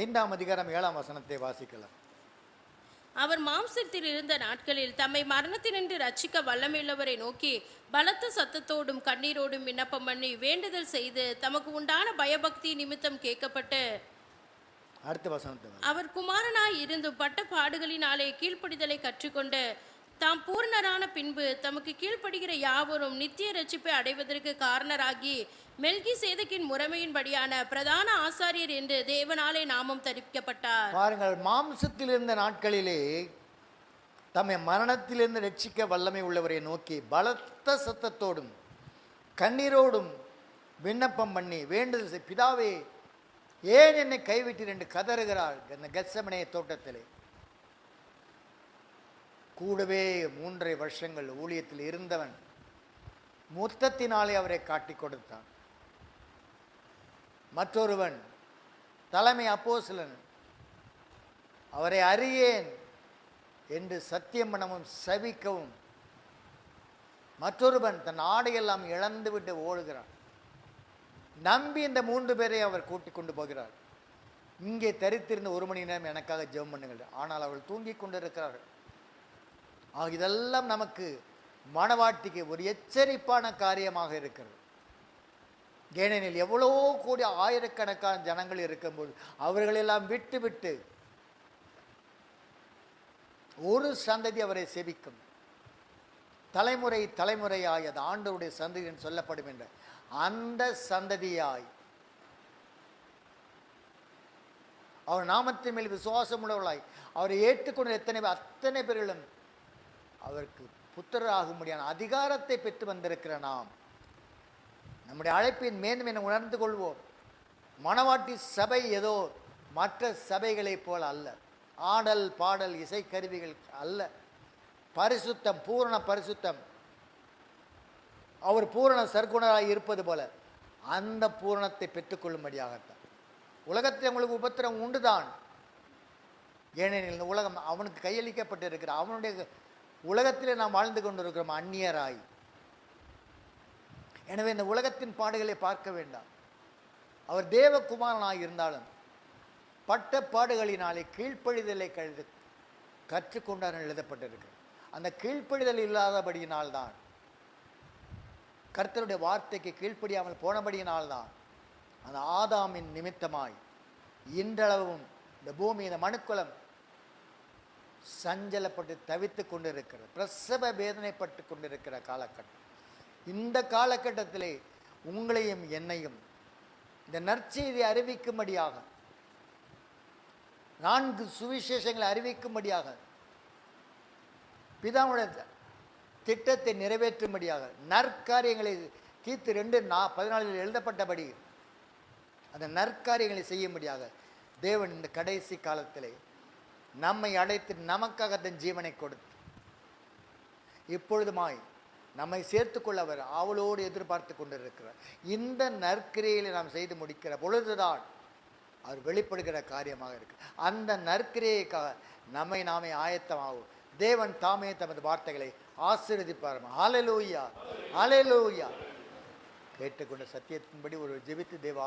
5ஆம் அதிகாரம் 7ஆம் வசனத்தை வாசிக்கலாம். அவர் மாம்சத்தில் இருந்த நாட்களில் தம்மை மரணத்தினின்று ரட்சிக்க வல்லமையுள்ளவரை நோக்கி பலத்த சத்தத்தோடும் கண்ணீரோடும் விண்ணப்பம் பண்ணி வேண்டுதல் செய்து தமக்கு உண்டான பயபக்தி நிமித்தம் கேட்கப்பட்டு அடுத்த வசனத்தை அவர் குமாரனாய் இருந்து பட்ட பாடுகளினாலே கீழ்ப்படிதலை கற்றுக்கொண்டு தாம் பூர்ணரான பின்பு தமக்கு கீழ்ப்படுகிற யாவரும் நித்திய ரட்சிப்பை அடைவதற்கு காரணராகி மெல்கி சேதக்கின் முறைமையின்படியான பிரதான ஆசாரியர் என்று தேவனாலே நாமம் தரிப்பிக்கப்பட்டார். பாருங்கள், மாம்சத்தில் இருந்த நாட்களிலே தம்மை மரணத்திலிருந்து ரட்சிக்க வல்லமை உள்ளவரை நோக்கி பலத்த சத்தத்தோடும் கண்ணீரோடும் விண்ணப்பம் பண்ணி வேண்டுதல் பிதாவே ஏன் என்னை கைவிட்டீர் என்று கதறுகிறார். இந்த கெத்செமனே தோட்டத்திலே கூடவே 3.5 வருஷங்கள் ஊழியத்தில் இருந்தவன் முத்தத்தினாலே அவரை காட்டி கொடுத்தான். மற்றொருவன் தலைமை அப்போஸ்தலன் அவரை அறியேன் என்று சத்தியம் பண்ணவும் சபிக்கவும் மற்றொருவன் தன் ஆடையெல்லாம் இழந்துவிட்டு ஓடுகிறான். நம்பி இந்த 3 பேரை அவர் கூட்டிக் கொண்டு போகிறார். இங்கே தரித்திருந்த 1 மணி நேரம் எனக்காக ஜெபம் பண்ணுங்கள். ஆனால் அவர்கள் தூங்கி கொண்டிருக்கிறார்கள். இதெல்லாம் நமக்கு மனவாட்டிக்கு ஒரு எச்சரிப்பான காரியமாக இருக்கிறது. ஏனெனில் எவ்வளோ கோடி ஆயிரக்கணக்கான ஜனங்கள் இருக்கும்போது அவர்களெல்லாம் விட்டு விட்டு ஒரு சந்ததி அவரை செபிக்கும். தலைமுறை தலைமுறையாய் அது ஆண்டவருடைய சந்ததி என்று சொல்லப்படும் என்ற அந்த சந்ததியாய் அவர் நாமத்தின் மேல் விசுவாசம் உள்ளவர்களாய் அவரை ஏற்றுக்கொண்ட அத்தனை பேர்களும் அவருக்கு புத்திரராகும்படியான அதிகாரத்தை பெற்று வந்திருக்கிற நாம் நம்முடைய அழைப்பின் மேன்மை உணர்ந்து கொள்வோம். மணவாட்டி சபை ஏதோ மற்ற சபைகளைப் போல அல்ல. ஆடல் பாடல் இசைக்கருவிகள் அல்ல. பரிசுத்தம், பூரண பரிசுத்தம். அவர் பூரண சர்க்குணராய் இருப்பது போல அந்த பூரணத்தை பெற்றுக்கொள்ளும்படியாகத்தான். உலகத்தில் உங்களுக்கு உபத்திரம் உண்டுதான். ஏனெனில் இந்த உலகம் அவனுக்கு கையளிக்கப்பட்டு இருக்கிற அவனுடைய உலகத்திலே நாம் வாழ்ந்து கொண்டிருக்கிறோம் அந்நியராய். எனவே இந்த உலகத்தின் பாடுகளை பார்க்க வேண்டாம். அவர் தேவகுமாரனாய் இருந்தாலும் பட்ட பாடுகளினாலே கீழ்ப்படிதலை கற்றுக்கொண்டார் எழுதப்பட்டிருக்கிறது. அந்த கீழ்ப்படிதல் இல்லாதபடியினால்தான், கர்த்தருடைய வார்த்தைக்கு கீழ்ப்படியாமல் போனபடியினால்தான் அந்த ஆதாமின் நிமித்தமாய் இன்றளவும் இந்த பூமி, இந்த மனுக்குலம் சஞ்சலப்பட்டு தவித்து கொண்டிருக்கிறது. பிரசவ வேதனைப்பட்டு கொண்டிருக்கிற காலகட்டம். இந்த காலகட்டத்திலே உங்களையும் என்னையும் இந்த நற்செய்தியை அறிவிக்கும்படியாக, 4 சுவிசேஷங்களை அறிவிக்கும்படியாக, பிதாவுடைய திட்டத்தை நிறைவேற்றும்படியாக, நற்காரியங்களை தீத்து 2:14 எழுதப்பட்டபடி அந்த நற்காரியங்களை செய்யும்படியாக தேவன் இந்த கடைசி காலத்திலே நம்மை அழைத்து நமக்காக தன் ஜீவனை கொடுத்து இப்பொழுதுமாய் நம்மை சேர்த்துக்கொள்ள அவர் ஆவலோடு எதிர்பார்த்து கொண்டிருக்கிறார். இந்த நற்கிரையில நாம் செய்து முடிக்கிற பொழுதுதான் அவர் வெளிப்படுகிற காரியமாக இருக்கு. அந்த நற்கிரைக்காக நம்மை நாமே ஆயத்தமாகும். தேவன் தாமே தமது வார்த்தைகளை ஆசீர்வதிப்பார். ஹல்லேலூயா, ஹல்லேலூயா. ஏற்றுக்கொண்ட சத்தியத்தின்படி ஒரு ஜெபித்து தேவ